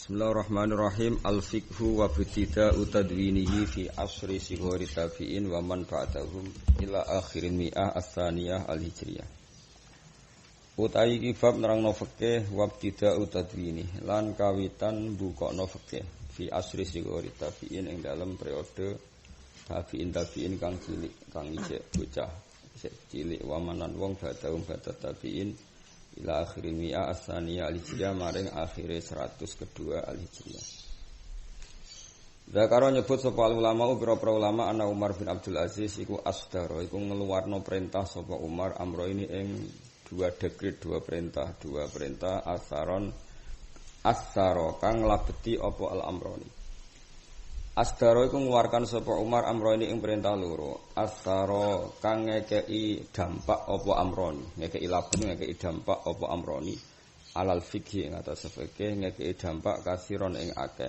Bismillahirrahmanirrahim. Al-fiqhu wa ibtida'u tadwinihi fi asri sighari tabi'in wa man ba'dahum ila akhirin mi'ah as-saniyah al-hijriyah. Utawi iki bab nerangno fikih wa ibtida'u tadwini lan kawitan mbukakno fikih fi asri sighari tabi'in ing dalem periode tabi'in kang cilik, kang isih bocah, isih cilik wa manan wong ba'dahum ba'da tabi'in ila akhir mi'ah as-saniyah al-hijriyah maring akhire 100 kedua al-hijriyah. Zakaro nyebut sapa ulama pira-pira ulama ana Umar bin Abdul Aziz iku asdara iku ngeluarno perintah sapa Umar amro ini ing dua dekret dua perintah asaron asaro kang labeti apa al-amroni. Asdaro iku ngeluarkan sapa Umar amro ini ing perintah loro. Asdaro kang ngekei dampak apa amroni, ngekei laben ngekei dampak apa amroni alal fikih ing atas fikih ngekei dampak kasiron ing akeh.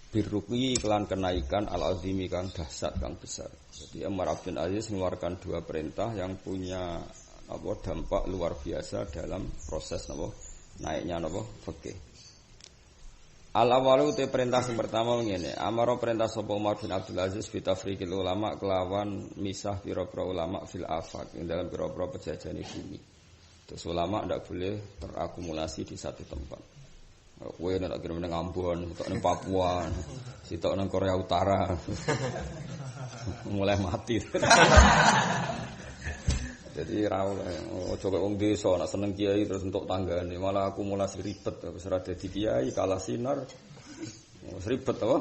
Birruqi kelan kenaikan al-azimi kang dahsyat kang besar. Jadi Umar bin Aziz mengeluarkan dua perintah yang punya dampak luar biasa dalam proses naiknya fikih. Al-awalu te perintah sing pertama ngene, amaro perintah sapa Umar bin Abdul Aziz bi tafriqil ulama kelawan misah pira-pira ulama fil afaq ing dalam pira-pira pejajane bumi. Terus ulama ndak boleh terakumulasi di satu tempat. Kowe nek kirim ning Ambon, tok ning Papua, sitok ning Korea Utara. Mulai mati. Jadi ra oleh aja kok wong desa nek seneng kiai terus entuk tanggane malah akumulasi ribet wis ora dadi kiai kalah sinar. Wis ribet apa?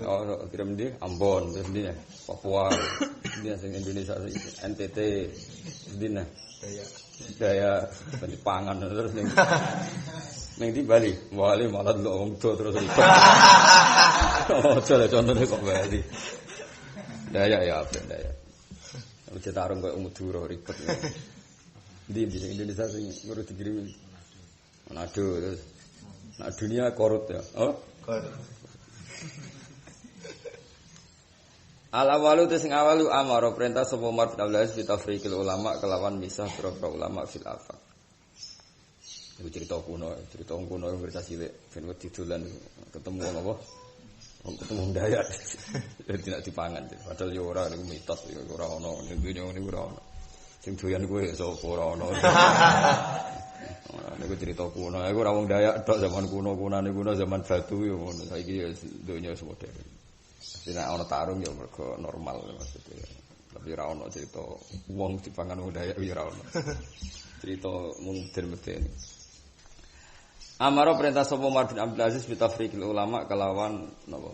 Oh, kirim di Ambon terus di Papua. Dia sing Indonesia NTT dina. Daya pangan terus ning di Bali. Bali malah wong do terus ribet. Oh, contohnya kok Bali. Daya ya apa daya. Udah tarung kayak Madura ribet. Di Indonesia sing ngurus dikirim. Manado terus. Nah dunia korut ya. Oh? Korut. Al-awalu sing awalu amaro perintah sapa Umar bin Abdul Aziz bi tafriqil ulama kelawan misah beberapa ulama fil afaq. Iku cerita kuno yang berita cilik ben wedi dolan ketemu apa? Ketemu Dayak. Jadi tidak dipangan. Padahal yo ora niku mitos yo ora ono ning dunya niku ora ono. Sing doyan kuwi sapa ora ono. Niku cerita kuno. Iku ora wong Dayak tok zaman kuno-kunane kuno zaman batu yo ngono. Saiki yo donya wis modern. Dadi nek ono tarung yo mergo normal maksudnya. Tapi ora ono cerita wong dipangan wong Dayak yo ora ono. Cerita modern-modern. Amaro perintah sapa Umar bin Abdul Aziz bi tafriqil ulama kelawan napa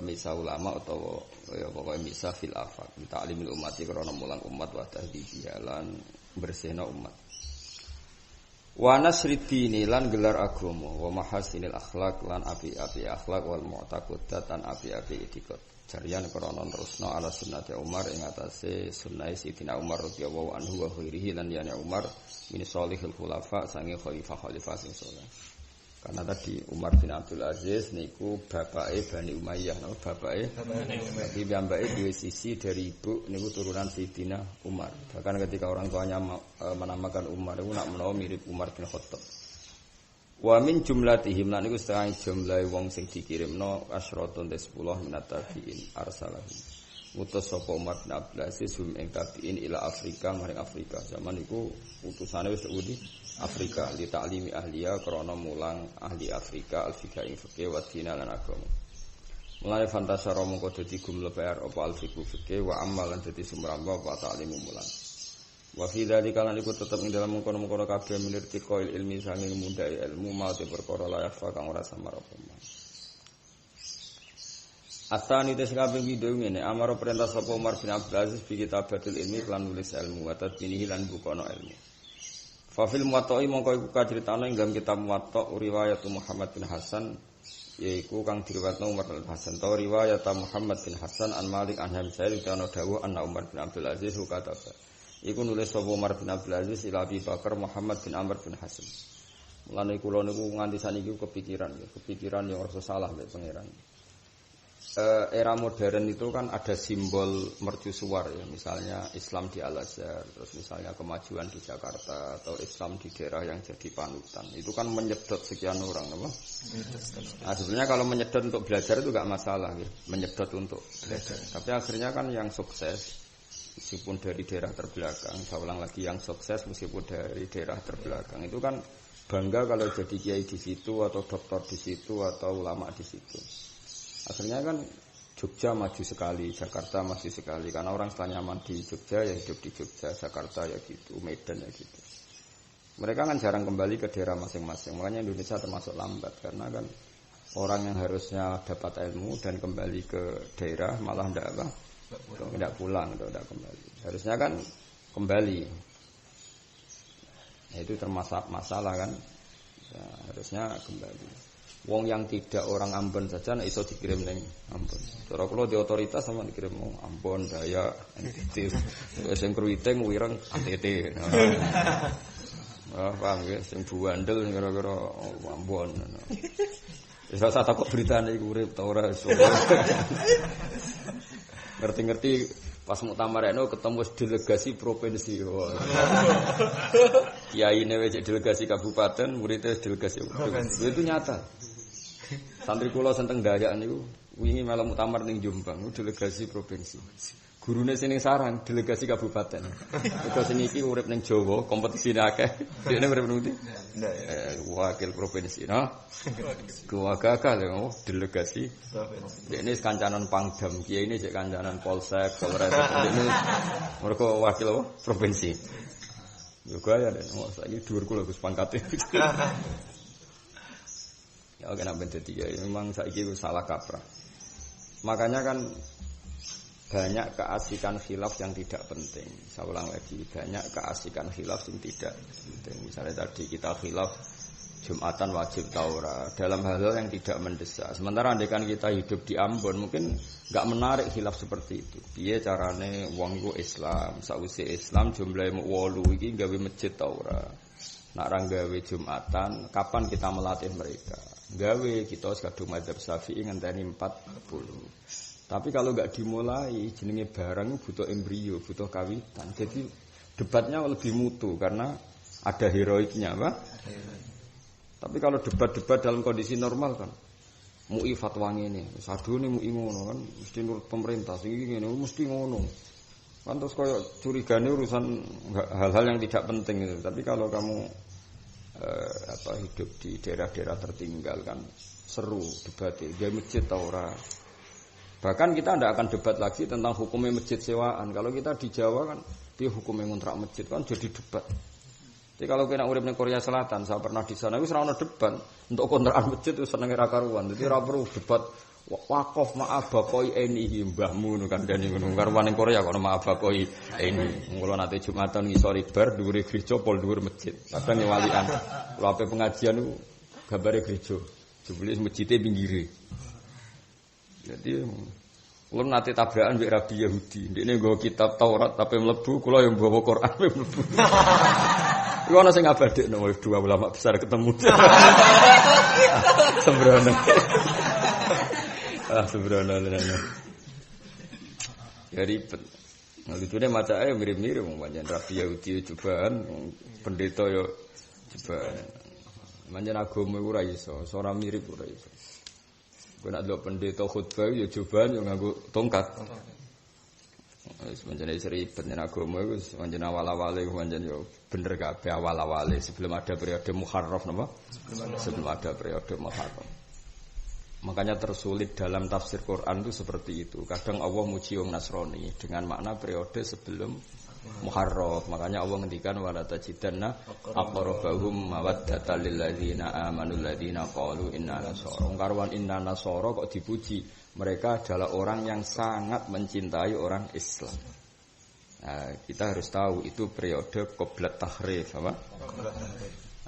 misah ulama utawa ya pokoke misah fil afaq bi ta'limil ummati krana mulang umat wa tahdidiha lan bersihna umat. Wa nasriddini lan gelar agama wa mahasinil akhlak lan api-api akhlak wal mu'taqadat lan api-api itikad. Jarian krana terusna ala sunnati Umar ing atase sunnah Sayyidina Umar radhiyallahu anhu wa khairihi lan yana Umar min sholihul khulafa sange khalifah sing saleh. Karena tadi Umar bin Abdul Aziz niku bapake Bani Umayyah, bapake tapi piyambake duwe sisi dari ibu niku turunan Sayyidina Umar. Bahkan ketika orang tuanya menamakan Umar itu nak menawa mirip Umar bin Khattab. Wa min jumlatihim lan niku setengah jumlah wong sing dikirimno asyratun 10 minat tabiin arsalahum. Utus sapa Umar bin Abdul Aziz ing tabiin ila Afrika maring Afrika. Zaman niku utusane wis di Afrika li ta'limi ahliya krana mulang ahli Afrika al-fiqh ing fikih wa dina lan agama. Mulane fantasara mongko dadi gumlebar apa al-fiqh fikih wa amal lan dadi sumramba apa ta'limu mulang. Wa fi dzalika lan iku tetep ing dalem mengkono-mengkono kabeh menirti qail ilmi sanging mundhai ilmu mate perkara layak kang ora samar apa. Asani tes kabeh video ngene amaro perintah sapa Umar bin Abdul Aziz bi kitabatul ilmi lan nulis ilmu wa tadbinihi lan bukono ilmu. Fa fil muwatta'i mongko iku kaceritane ing dalam kitab Muwatta' riwayat Muhammad bin Hasan yaiku kang diriwayatno Umar bin Hasan ta riwayat Muhammad bin Hasan an Malik an Hamzah kana dawuh anna Umar bin Abdul Aziz kataba. Iku nulis sapa Umar bin Abdul Aziz ila Abi Bakar Muhammad bin Amr bin Hasan. Mulane kula niku nganti saniki kepikiran yang rasa salah mek pangeran. era modern itu kan ada simbol mercusuar ya, misalnya Islam di Al-Azhar, terus misalnya kemajuan di Jakarta atau Islam di daerah yang jadi panutan. Itu kan menyedot sekian orang, apa? Nah, sebenarnya kalau menyedot untuk belajar itu gak masalah, ya. Menyedot untuk belajar. Tapi akhirnya kan yang sukses meskipun dari daerah terbelakang, saya ulang lagi yang sukses meskipun dari daerah terbelakang itu kan bangga kalau jadi kiai di situ atau dokter di situ atau ulama di situ. Akhirnya kan Jogja maju sekali, Jakarta maju sekali. Karena orang setelah nyaman di Jogja ya hidup di Jogja, Jakarta ya gitu, Medan ya gitu. Mereka kan jarang kembali ke daerah masing-masing. Makanya Indonesia termasuk lambat. Karena kan orang yang harusnya dapat ilmu dan kembali ke daerah malah tidak pulang, tidak kembali. Harusnya kan kembali. Nah, itu termasuk masalah kan. Ya, harusnya kembali. Wong yang tidak orang Ambon saja nek iso dikirim ning Ambon. Cara kula di otoritas sama dikirim Ambon, Dayak, NTT. Sing Kruiteng, Wireng, NTT. Paham ya, sing Buandel kira-kira Ambon. Wis rasa takut beritane iku urip ta ora iso. Ngerti-ngerti pas muktamar eno ketemu delegasi provinsi. Kiyaine wis delegasi kabupaten, muridnya delegasi provinsi. Itu nyata. Santri kula senteng Dayak niku wingi malam muktamar ning Jombang, delegasi provinsi. Gurune sing sarang delegasi kabupaten. Mergo sing iki urip ning Jawa, kompetisine akeh. Dene urip ning ndi? Wakil provinsi, no? Gua gagal ya, delegasi provinsi. Dene kancanan Pangdam, kiyaine cek kancanan Polsek, Polres. Dene mergo wakil apa? Provinsi. Yo gaya den, saiki dhuwur kula Gus pangkate. Ya kenapa jadi ya memang saiki itu salah kaprah. Makanya kan banyak keasikan khilaf yang tidak penting. Saya ulang lagi, banyak keasikan khilaf yang tidak penting. Misalnya tadi kita khilaf Jumatan wajib taura dalam hal-hal yang tidak mendesak. Sementara andaikan kita hidup di Ambon mungkin enggak menarik khilaf seperti itu. Piye carane wong iku Islam, sakwise Islam jumlahe 8 iki gawe masjid taura. Nak ra gawe Jumatan, kapan kita melatih mereka? Gawe kita kadung madzhab Syafi'i ngenteni 40. Tapi kalau enggak dimulai jenenge barang butuh embrio, butuh kawitan. Jadi debatnya lebih mutu karena ada heroiknya, Pak. Tapi kalau debat-debat dalam kondisi normal kan MUI fatwa ngene, sadune MUI ngono kan mesti nurut pemerintah sing ngene mesti ngono. Kan terus koyo curigane urusan hal-hal yang tidak penting itu. Tapi kalau kamu hidup di daerah-daerah tertinggal kan seru debatnya, dia masjid tau ora. Bahkan kita tidak akan debat lagi tentang hukumnya masjid sewaan. Kalau kita di Jawa kan dia hukumnya ngontrak masjid kan jadi debat. Jadi kalau kena urip ning Korea Selatan, saya pernah di sana wis ora ono debat untuk kontrakan masjid itu senenge ra karuan. Jadi ora perlu debat wakaf maaf bakoi ini mbahmu ngono kan dene ngono karuan ning Korea kok maaf bakoi ini. Mula nate Jumatan ngisori bar dhuwure gereja pol dhuwur masjid. Kadang walian. Kalau ape pengajian niku gambare gereja. Jebule masjide pinggire. Jadi kula nate tabrakan mbek Rabi Yahudi. Ndekne nggawa kitab Taurat tapi mlebu, kula yang nggawa Quran mlebu. Iku ana sing ngabadekno dua ulama besar ketemu. Sembrono. Sembrono tenan. Ya ribet. Nah, lucune macake mirip-mirip wong pancen Rabi Yahudi cobaan, pendeta yo cobaan. Pancen agama iku ora iso, ora mirip ora iso. Kowe nek ndelok pendeta khutbah yo cobaan yo nganggo tongkat. Wis pancen ribet nek agama iku pancen awal-awale pancen yo bener kabeh awal-awale sebelum ada periode Muharram napa? Sebelum ada periode Muharram. Makanya tersulit dalam tafsir Quran itu seperti itu. Kadang Allah muji wong Nasrani dengan makna periode sebelum Muharram. Makanya Allah ngendikan wala tajidanna aqrabahum mawaddatan lil ladzina amanu ladzina qalu inna nasara. Karwan inna nasara kok dipuji. Mereka adalah orang yang sangat mencintai orang Islam. Nah, kita harus tahu itu periode qoblat tahrif apa?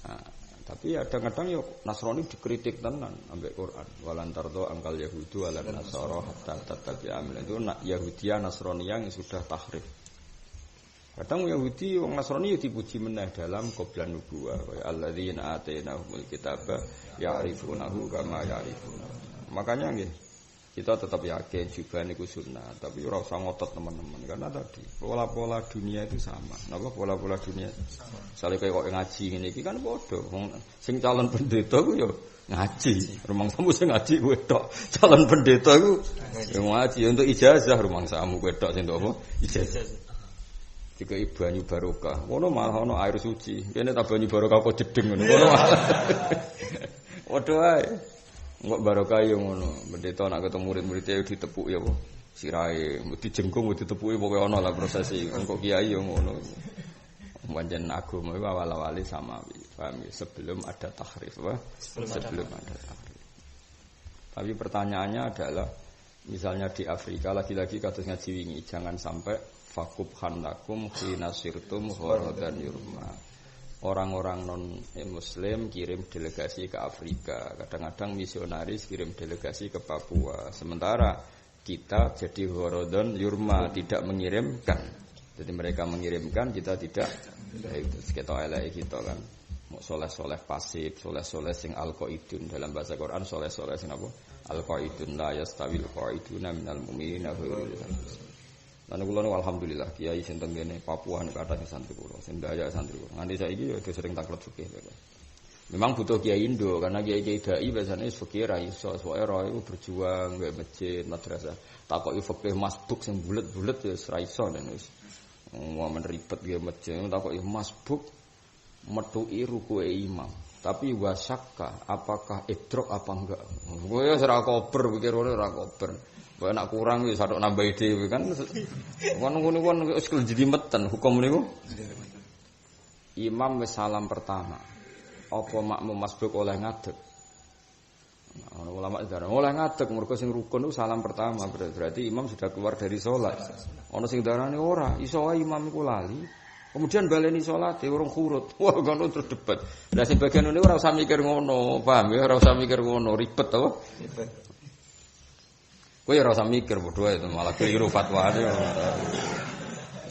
Nah, tapi kadang-kadang yuk Nasrani dikritik tenan ambek Quran. Walantardo angkal Yahudu ala Nasara hatta tattabi'a itu Yahudia Nasrani yang sudah tahrif. Kadang Yahudi wong Nasrani dipuji meneh dalam qoblan nubuwah kaya alladzina atainahumul kitaba ya'rifunahu kama ya'rifuna. Makanya nggih Kita tetap yakin jubahan itu sunnah, tapi ora usah ngotot teman-teman karena tadi pola-pola dunia itu sama. Napa pola-pola dunia sama. Misalnya kayak kok ngaji ngene iki kan padha. Sing calon pendeta ku yo ngaji. Rumangsamu sing ngaji kowe tok. Calon pendeta ku yo ngaji untuk ijazah rumangsamu kowe tok sing apa? Ijazah. Jika banyu barokah, ngono malah ono air suci. Kene ta banyu barokah apa jedeng ngono. Ngono malah. Waduh ae. Enggak barokah yo ngono. Pendeta nak ketemu murid-muridé ditepuk ya apa? Sirahe, mesti jengkung mesti ditepuki pokoke ono lah prosesi. Engko kiai yo ngono. Pancen agama iku awal-awale samawi. Paham ya? Sebelum ada tahrif, apa? Sebelum ada tahrif. Tapi pertanyaannya adalah misalnya di Afrika lagi-lagi kados ngaji wingi, jangan sampai fakub hanlakum khina sirtum gharadan yurma. Orang-orang non-muslim kirim delegasi ke Afrika, kadang-kadang misionaris kirim delegasi ke Papua. Sementara kita jadi gharadan yurma, tidak mengirimkan. Jadi mereka mengirimkan, kita tidak. Ya itu kita elek kita kan. Soleh-soleh pasif, soleh-soleh sing al-qaidun dalam bahasa Quran, soleh-soleh sing apa? Al-qaidun la yastawil qaiduna minal mu'minina ghairil mu'minin. Lan kula alhamdulillah kiai sing teng kene Papua nek kathah santri kula, sing Dayak santri kula. Nganti saiki ya sering taklet fikih. Memang butuh kiai Indo karena kiai-kiai dai biasanya fikih ra iso, soalnya ra iku berjuang gawe masjid, madrasah. Takoki fikih masbuk sing bulet-bulet ya ra iso dan wis. Wong ribet gawe masjid, takoki masbuk metuki rukuke imam. Tapi wasakka apakah idrok apa enggak? Kowe wis ora kober pikir ora kober. Kowe nak kurang wis sadok nambah dhewe kan. Ngono-ngono wis keljimeten hukum niku. Imam wis salam pertama. Apa makmum masbuk oleh ngadeg? Ana ulama darah oleh ngadeg mergo sing rukun itu salam pertama berarti imam sudah keluar dari salat. Ana sing darane ora, iso wae imam iku lali. Kemudian baleni salate urung khurut. Wah, ngono terus debat. Lah sing bagian ngene ora usah mikir ngono, paham ya? Ora usah mikir ngono, ribet to. Ribet. Kowe ora usah mikir bodho itu malah keliru fatwane.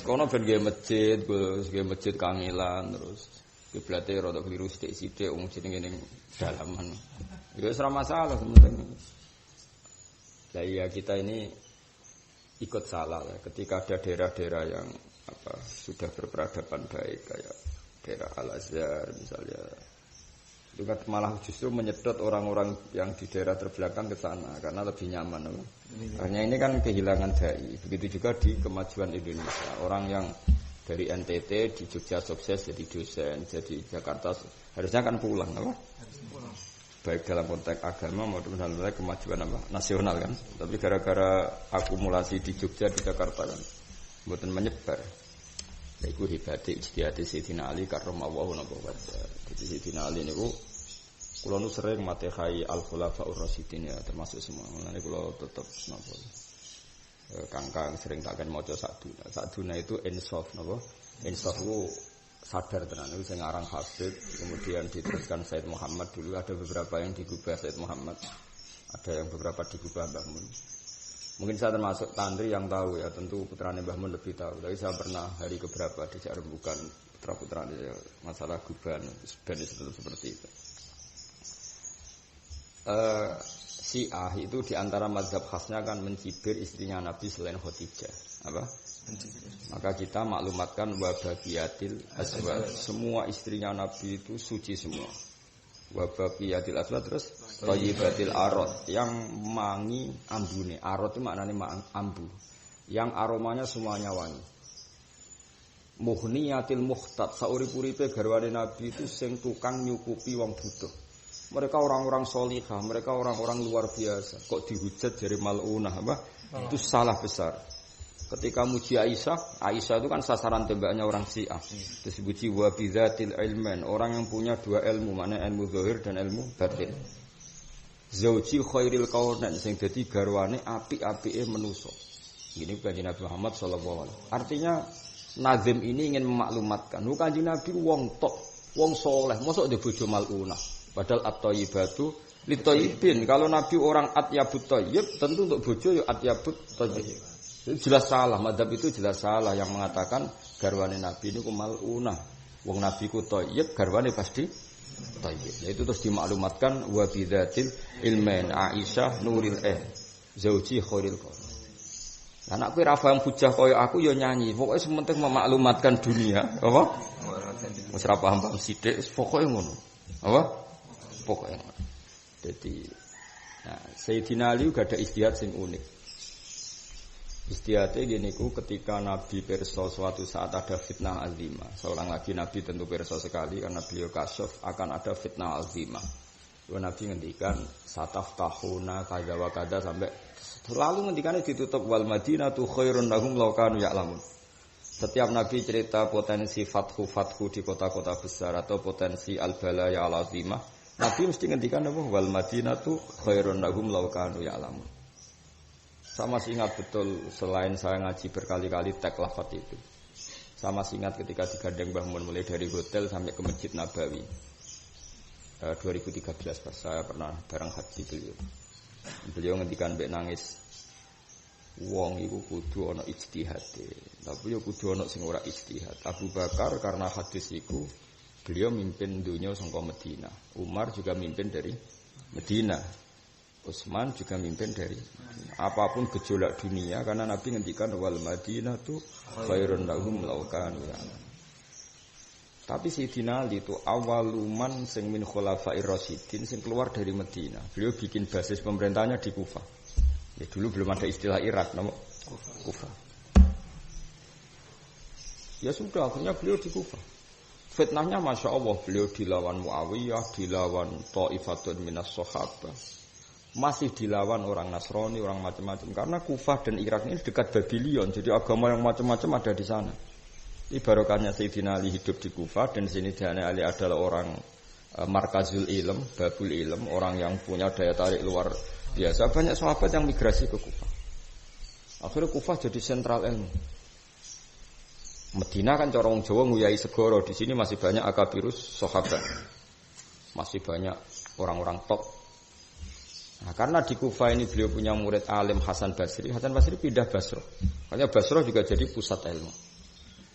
Kono ben nggih masjid, Gus, nggih masjid kangelan terus kiblate rada keliru sithik-sithik wong jenenge ning dalaman. Ya wis ora masalah sementing. Lah iya kita ini ikut salah ya. Ketika ada daerah-daerah yang sudah berperadaban baik kayak daerah Al-Azhar misalnya itu kan malah justru menyedot orang-orang yang di daerah terbelakang ke sana karena lebih nyaman. Karena ini kan kehilangan dai. Begitu juga di kemajuan Indonesia. Orang yang dari NTT di Jogja sukses jadi dosen, jadi Jakarta harusnya kan pulang, apa? Baik dalam konteks agama maupun dalam konteks kemajuan nasional kan. Tapi gara-gara akumulasi di Jogja di Jakarta kan mboten menyebar. Lha iku hebate ijtihad Sayyidina Ali karramallahu wajhahu. Jadi Sayyidina Ali niku kula nu sering matehai al-khulafaur rasyidin ya termasuk semua. Mulane kula tetep napa kangkang sering takkan maca Sa'duna. Sa'duna itu insaf napa? Insaf ku sadar tenan niku sing aran Habib kemudian diteruskan Said Muhammad dulu ada beberapa yang digubah Said Muhammad. Ada yang beberapa digubah Mbah Mun. Mungkin saya termasuk tantri yang tahu ya, tentu putrane Mbah Mun lebih tahu. Tapi saya pernah hari keberapa dijak rembukan putra-putrane ya, masalah guban seperti itu. Syiah itu diantara mazhab khasnya kan mencibir istrinya Nabi selain Khadijah. Apa? Maka kita maklumatkan wabaqiyatil aswad. Semua istrinya Nabi itu suci semua. Wabaqiyatil aswad terus thayyibatil arad yang mangi ambune. Arad itu maknanya ambu. Yang aromanya semuanya wangi. Muhniyatil muhtab saurip-uripe garwane Nabi itu sing tukang nyukupi wong butuh. Mereka orang-orang solihah, mereka orang-orang luar biasa. Kok dihujat jadi mal'unah apa? Itu salah besar. Ketika muji Aisyah, Aisyah itu kan sasaran tembaknya orang Syiah. Terus dipuji wa bidzatil ilman, orang yang punya dua ilmu, mana ilmu zahir dan ilmu batin. Zauji khairil kaunain sing dadi garwane apik-apike manusa. Ini Kanjeng Nabi Muhammad sallallahu alaihi wasallam. Artinya nazim ini ingin memaklumatkan, Kanjeng Nabi wong tok, wong soleh, mosok dhe bojo mal'unah. Padahal at-thayyibatu lit-thayyibin. Kalau Nabi orang atyabut thayyib, tentu untuk bojo ya atyabut thayyib. Itu jelas salah, madzhab itu jelas salah yang mengatakan garwane Nabi niku mal'unah. Wong Nabi ku thayyib, garwane pasti thayyib. Itu terus dimaklumatkan wa bidzatil ilmain Aisyah nuril zauji khairil qurun. Anak kowe ra paham hujah kaya aku ya nyanyi. Pokoke sementing memaklumatkan dunia, apa? Wis ra paham sithik, pokoke ngono. Apa? Pokoke ngono. Dadi nah, Sayyidina Ali juga ada istihad sing unik. Istihadnya gini ku ketika Nabi pirsa suatu saat ada fitnah azimah. Seorang lagi Nabi tentu pirsa sekali karena beliau kasyaf akan ada fitnah azimah. Lalu Nabi ngendikan sataftahuna kadza wa kadza sampai lalu ngendikannya ditutup wal madinatu khairun lahum law kanu ya'lamun. Setiap Nabi cerita potensi fathu di kota-kota besar atau potensi al-balaya al-azimah, Nabi mesti ngendikan apa? Wal madinatu khairun lahum law kanu ya'lamun. Sama masih ingat betul selain saya ngaji berkali-kali teks lafaz itu. Sama masih ingat ketika digandeng Mbah Mun mulai dari hotel sampai ke Masjid Nabawi. 2013 pas saya pernah bareng haji beliau. Beliau ngendikan mbek nangis. Wong iku kudu ana ijtihade. Tapi yo kudu ana sing ora ijtihad. Abu Bakar karena hadis iku beliau mimpin dunia saka Madinah. Umar juga mimpin dari Madinah. Utsman juga mimpin dari Madinah. Apapun gejolak dunia karena Nabi ngendikan wal Madinatu khairun lahum law kanu ya'lamun. Tapi Sayyidina Ali itu awaluman sing min khulafair rasyidin sing keluar dari Madinah. Beliau bikin basis pemerintahnya di Kufah. Ya dulu belum ada istilah Irak, nama Kufah. Ya sudah, akhirnya beliau di Kufah. Fitnahnya Masya Allah, beliau dilawan Muawiyah, dilawan Ta'ifatun minas Sahabah. Masih dilawan orang Nasrani, orang macam-macam. Karena Kufah dan Irak ini dekat Babylon, jadi agama yang macam-macam ada di sana. Ibaratnya Sayyidina Ali hidup di Kufah dan Sayyidina Ali adalah orang markazul ilm, babul ilm, orang yang punya daya tarik luar biasa. Banyak sahabat yang migrasi ke Kufah. Akhirnya Kufah jadi sentral ilmu. Madinah kan cara wong Jawa nguyai segoro, di sini masih banyak akabirus sahabat. Masih banyak orang-orang top. Nah, karena di Kufah ini beliau punya murid alim Hasan Basri. Hasan Basri pindah Basrah. Makanya Basrah juga jadi pusat ilmu.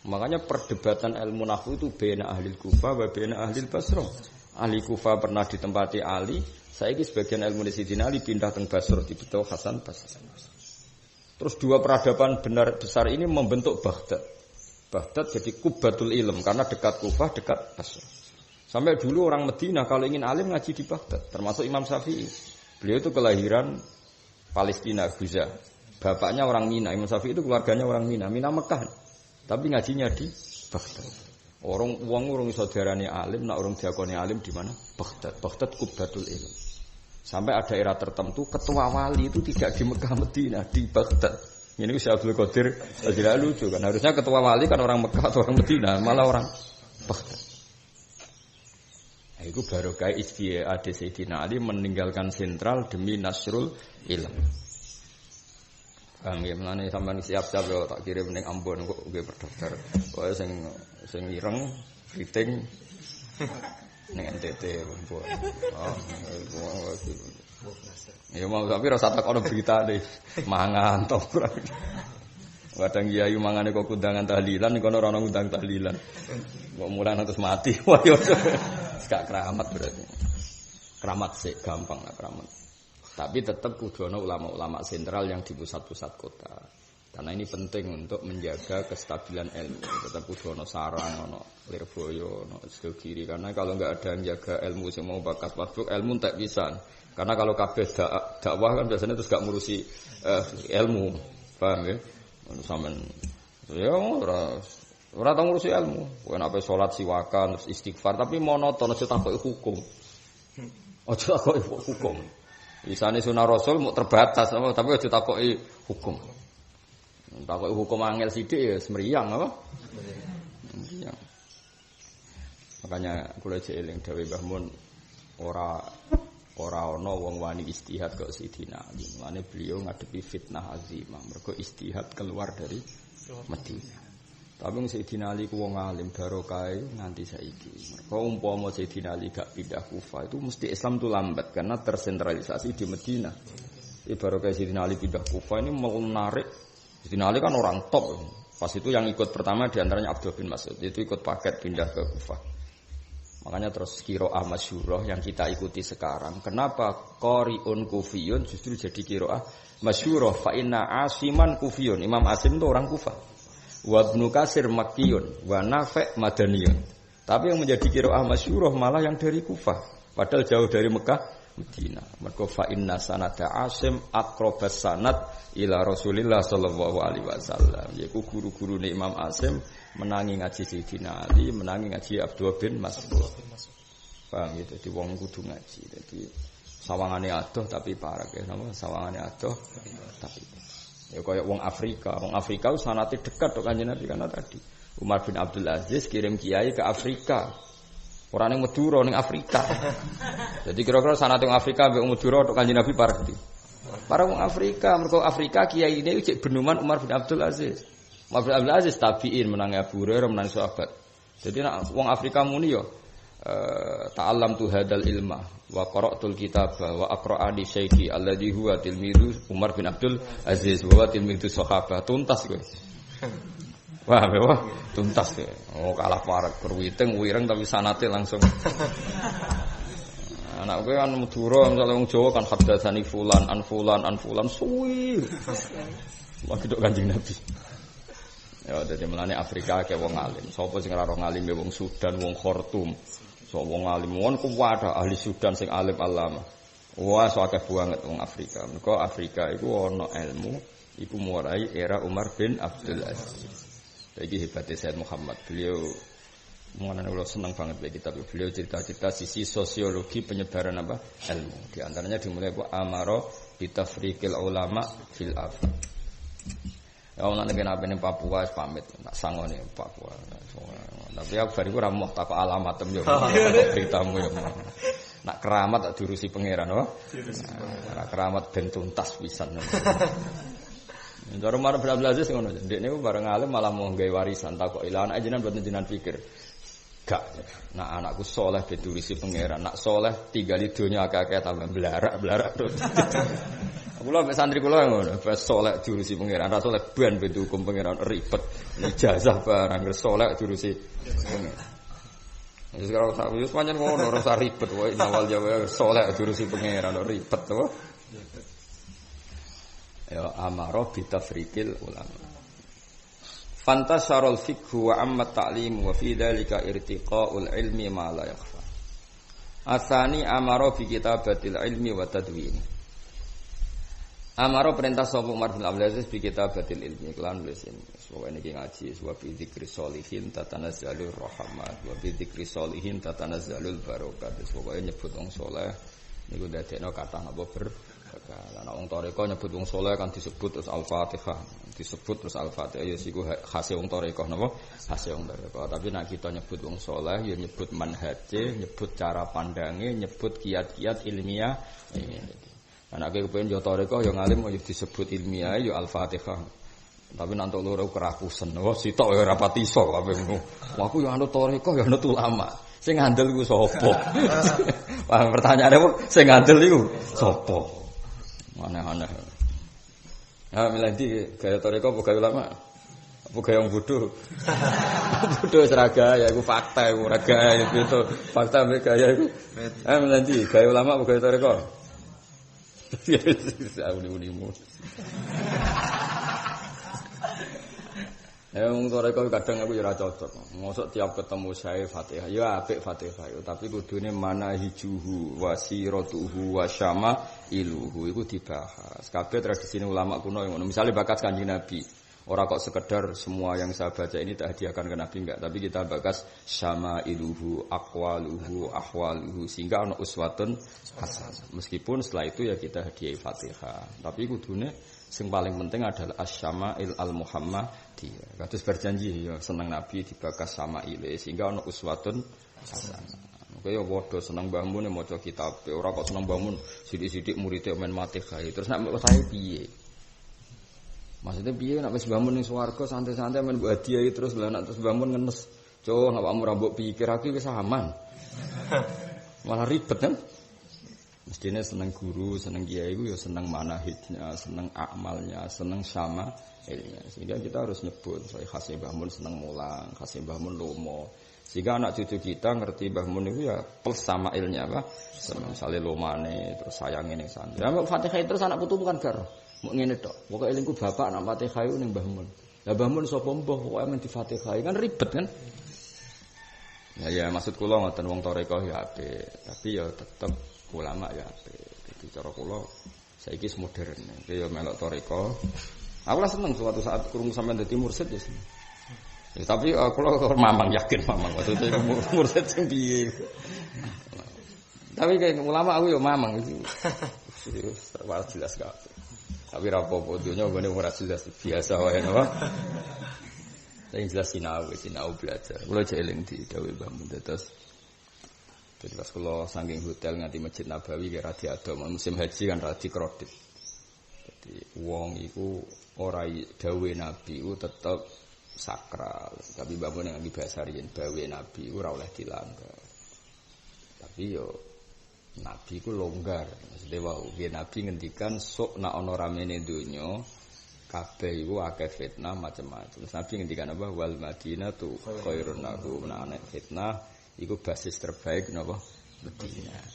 Makanya perdebatan ilmu nahwu itu baina ahli Kufah wa baina ahli Basrah. Ahli Kufah pernah ditempati Ali, saiki sebagian ilmu Sayyidina Ali pindah ke Basrah dibetul Hasan Basri. Terus dua peradaban benar besar ini membentuk Baghdad. Baghdad jadi kubatul ilm karena dekat Kufah, dekat Basrah. Sampai dulu orang Madinah kalau ingin alim ngaji di Baghdad, termasuk Imam Syafi'i. Beliau itu kelahiran Palestina, Guza. Bapaknya orang Mina, Imam Syafi'i itu keluarganya orang Mina, Mina Mekah. Tapi ngajinya di Baghdad. Orang iso diarani alim, nak orang diakoni alim di mana? Baghdad. Baghdad kubatul ilm. Sampai ada era tertentu ketua wali itu tidak di Mekah Madinah, di Baghdad. Ini Syekh Abdul Qadir tidak lucu kan. Harusnya ketua wali kan orang Mekah atau orang Madinah, malah orang Baghdad. Nah, itu barokah istihad Sayyidina Ali meninggalkan sentral demi nasrul ilm. Nggih mlane sampean siap-siap yo tak kirim ning Ambon kok nggih berdaftar. Pokoke sing ireng kriting ning NTT Ambon. Ya mau tapi rasa tak ono berita deh. Mangan to. Kadang kiai mangane kok undangan tahlilan ning kono ora ono undang tahlilan. Kok mulang terus mati. Wah yo gak keramat berarti. Keramat sih gampang lah keramat. Tapi tetap kudu ana ulama-ulama sentral yang di pusat-pusat kota. Karena ini penting untuk menjaga kestabilan ilmu. Tetap kudu ana sarang, ana Lirboyo, ana Segiri. Karena kalau enggak ada yang jaga ilmu sing mau bakat waktu ilmu tak bisa. Karena kalau kabeh dakwah kan biasanya terus gak ngurusi ilmu. Paham ya? Sampeyan ya ora tau ngurusi ilmu. Kowe nek salat siwakan terus istighfar tapi monoton aja takoki hukum. Aja takoki hukum. Isane sunah Rasul mau terbatas apa tapi aja takoki hukum. Takoki hukum angel sithik ya semriyang apa? Semriyang. Makanya kula jek eling dawuh Mbah Mun ora ana wong wani istihad kok Sayyidina Ali. Mulane beliau ngadepi fitnah azimah mergo istihad keluar dari Madinah. Tapi Sayyidina Ali ku wong alim barokah nganti saiki. Mergo umpama Sayyidina Ali gak pindah Kufah itu mesti Islam tuh lambat karena tersentralisasi di Madinah. Barokah Sayyidina Ali pindah Kufah ini mau menarik. Sayyidina Ali kan orang top. Pas itu yang ikut pertama diantaranya Abdul bin Mas'ud. Itu ikut paket pindah ke Kufah. Makanya terus qiraah masyhurah yang kita ikuti sekarang. Kenapa qari'un kufiyun justru jadi qiraah masyhurah? Fa inna Asiman kufiyun. Imam Asim itu orang Kufah. Wa Ibnu Katsir makkiyun wa Nafi' madaniyun. Tapi yang menjadi qiraah masyhurah malah yang dari Kufah. Padahal jauh dari Mekah, Madinah. Mergo fa inna sanada Asim aqrabas sanad ila Rasulillah sallallahu alaihi wasallam. Yaiku guru-gurune Imam Asim menangi ngaji Sayyidina Ali, menangi ngaji Abdullah bin Mas'ud. Paham ya? Dadi wong kudu ngaji. Dadi sawangane adoh tapi parek ya, napa? Sawangane adoh tapi ya kaya wong Afrika. Wong Afrika sanate dekat karo Kanjeng Nabi karena tadi Umar bin Abdul Aziz kirim kiai ke Afrika. Ora ning Madura ning Afrika. Jadi kira-kira sanate wong Afrika mbek Madura tok Kanjeng Nabi parek ndi? Para wong Afrika, mergo Afrika kiai ini cek benuman Umar bin Abdul Aziz. Umar bin Abdul Aziz tabi'in menang Abu Hurairah menang sahabat. Jadi nek wong Afrika muni yo ta'allamtu hadzal ilma wa qara'tul kitaba wa aqra'ani syaikhi alladhi huwa tilmidu Umar bin Abdul Aziz wa tilmidu sahabat. Tuntas kowe. Wah, tuntas kowe. Oh, kalah parek berwiting wireng tapi sanate langsung. Anak kowe kan Madura misale wong Jawa kan hadatsani fulan an fulan suwi. Wah gedok Kanjeng Nabi. Ya dadi melane Afrika ke wong alim. Sapa sing ora ngalim ya wong Sudan, wong Khartoum. So wong alim wong kuwat ahli Sudan sing alim alama. Wah so akeh banget wong Afrika. Mergo Afrika iku ana ilmu iku mulai era Umar bin Abdul Aziz. Iki hebatnya Sayyid Muhammad. Beliau mengenai Allah senang banget bagi kitab. Beliau cerita-cerita sisi sosiologi penyebaran apa ilmu. Di antaranya dimulai bu amaro bitafriqil ulama fil afaq. Ya ana nek ana ning Papua pamit tak sangone Papua. Tapi aku bariku ora moh tak alamatem yo. Ceritamu yo. Nak keramat tak diurusi pangeran apa? Nak keramat ben tuntas pisan. Cara Umar bin Abdul Aziz ngono. Ndek niku bareng alim malah mau gawe warisan takok ilang ajenan mboten jenengan pikir. Gak. Nak anakku soleh diurusi pangeran. Nak soleh tinggali donya akeh-akeh tambah blarak terus. Kula mek santri kula ngono, wis saleh diurusi pangeran, ra saleh ben hukum pangeran ribet. Ijazah barang saleh diurusi pangeran. Wis karo sak wis pancen ngono, ora usah ribet wae nawal jawe saleh diurusi pangeran ribet to. Ya amara bi tafriqil ulama. Fantasharul fiqhu wa amma ta'lim wa fi dzalika irtiqaul ilmi ma la yakhfa. Asani amara bi kitabatil ilmi wa tadwini. Amaro perintah sapa Umar bin Abdul Aziz bi kitabatil ilmi kelan nulisin. Soale niki ngaji wa bi dzikri sholihin tatanazzalur rahmat wa bi dzikri sholihin tatanazzalul barakat. Pokoke nyebut wong saleh niku dadekno kathah napa berkah. Lah wong toreko nyebut wong saleh kan disebut terus Al-Fatihah, disebut terus Al-Fatihah ya siku khase wong toreko napa? Khase wong toreko. Tapi nek kita nyebut wong saleh ya nyebut manhaje, nyebut cara pandange, nyebut kiat-kiat ilmiah ini. Anake kepen yo toreko yo ngalim yo disebut ilmiah yo Al-Fatihah. Tapi nanti loro kerakusan. Wah sitok yo ora pati iso kabeh ngono. Wah aku yo anut toreko yo anut ulama. Sing ngandel iku sapa? Wah pertanyaane kok sing ngandel iku sapa? Aneh-aneh. Ya milih gaya toreko apa gaya ulama? Apa gaya wong bodho? Bodho seraga ya iku fakta iku ora gaya itu. Fakta mbek gaya iku. Milih gaya ulama apa gaya toreko? Uni-unimu. Ya wong toreko kadang aku ya ora cocok. Mosok tiap ketemu saya Fatihah, ya apik Fatihah, tapi kudune manahijuhu wasiratuhu wasyama iluhu iku dibahas. Kabeh tradisi ulama kuno ngono. Misale bakas Kanjeng Nabi. Ora kok sekedar semua yang saya baca ini tak hadiahkan ke Nabi enggak, tapi kita bakas syama iluhu, aqwaluhu, ahwaluhu sehingga ana uswatun hasanah. Meskipun setelah itu ya kita hadiah Fatihah. Tapi kudune sing paling penting adalah asy-syama'il al-muhammadiyah. Kados berjanji ya seneng Nabi dibakas syama'ile sehingga ana uswatun hasanah. Kaya padha seneng Mbah Mun maca kitab, ora kok seneng Mbah Mun sithik-sithik muridé men Fatihah. Terus nek saya piye? Maksudnya piye nek wis bangun ning swarga santai-santai men mbok hadiahi terus lha nek terus bangun ngenes. Cuk, awakmu ra mbok pikir aku wis aman. Malah ribet kan? Mestine seneng guru, seneng kiai iku ya seneng manahijnya, seneng amalnya, seneng sama ilmunya. Sehingga kita harus nyebut saya khase Mbah Mun seneng mulang, khase Mbah Mun lomo. Sehingga anak cucu kita ngerti Mbah Mun itu ya plus sama ilnya apa? Misalnya lomane terus sayang ini santri. Ya Fatihah terus anak putu bukan gar. Mau ngene tok. Pokoke elingku bapak anak Fatihah itu ning Mbah Mun. Lah Mbah Mun sapa mbah pokoke men di Fatihah kan ribet kan. Ya maksud kula ngoten wong tarekah ya apik, tapi ya tetep ulama ya apik. Dadi cara kula saiki modern. Ya melok tarekah. Aku lah seneng suatu saat krungu sampean dadi mursyid ya. Ya, tapi kalau mamang yakin mamang maksudnya mursyid sing piye. Tapi kayak ulama aku ya mamang itu. Terus jelas gak. Tapi rapopo dunya ngene ora jelas biasa wae napa. Sing jelas sinau belajar. Kula jek eling di dawuh Mbah Mun terus. Jadi pas kula saking hotel nganti Masjid Nabawi kira diadom musim haji kan ra dikredit. Jadi wong iku ora dawuh Nabi ku tetep sakral, tapi Mbah Mun nganggo bahasa riyen bawe Nabi ora oleh dilanggar. Tapi yo Nabi ku longgar, maksudnya wau Nabi ngendikan sok nak ana ramene donya kabeh iku akeh fitnah macam-macam. Terus Nabi ngendikan apa wal madinatu khairun lahum ana fitnah iku basis terbaik napa Madinah.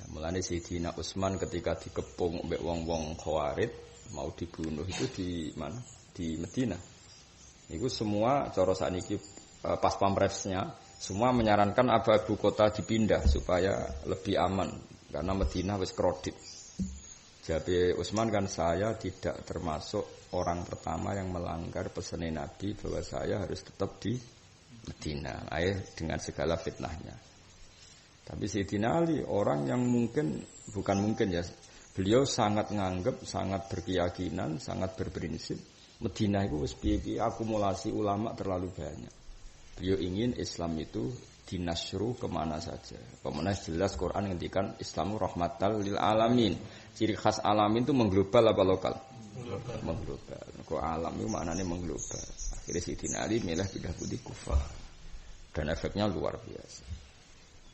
Nah, mulane Sayyidina Utsman ketika dikepung mbek wong-wong Khawarij mau dibunuh itu di mana? Di Madinah. Itu semua cara sakniki pas pampresnya semua menyarankan apa ibu kota dipindah supaya lebih aman karena Madinah wis kredit. Jadi Utsman kan saya tidak termasuk orang pertama yang melanggar pesan Nabi bahwa saya harus tetap di Madinah, dengan segala fitnahnya. Tapi Sayyidina Ali orang yang bukan mungkin ya, beliau sangat nganggep, sangat berkeyakinan, sangat berprinsip Madinah itu wis piye-piye akumulasi ulama terlalu banyak. Beliau ingin Islam itu dinasyru kemana saja. Pemenang jelas Quran ngendikan Islamu rahmatal lil alamin. Ciri khas alamin itu mengglobal apa lokal? Mengglobal. Kok alam itu maknanya mengglobal. Akhirnya Sayyidina Ali milih pindah putih Kufah. Dan efeknya luar biasa.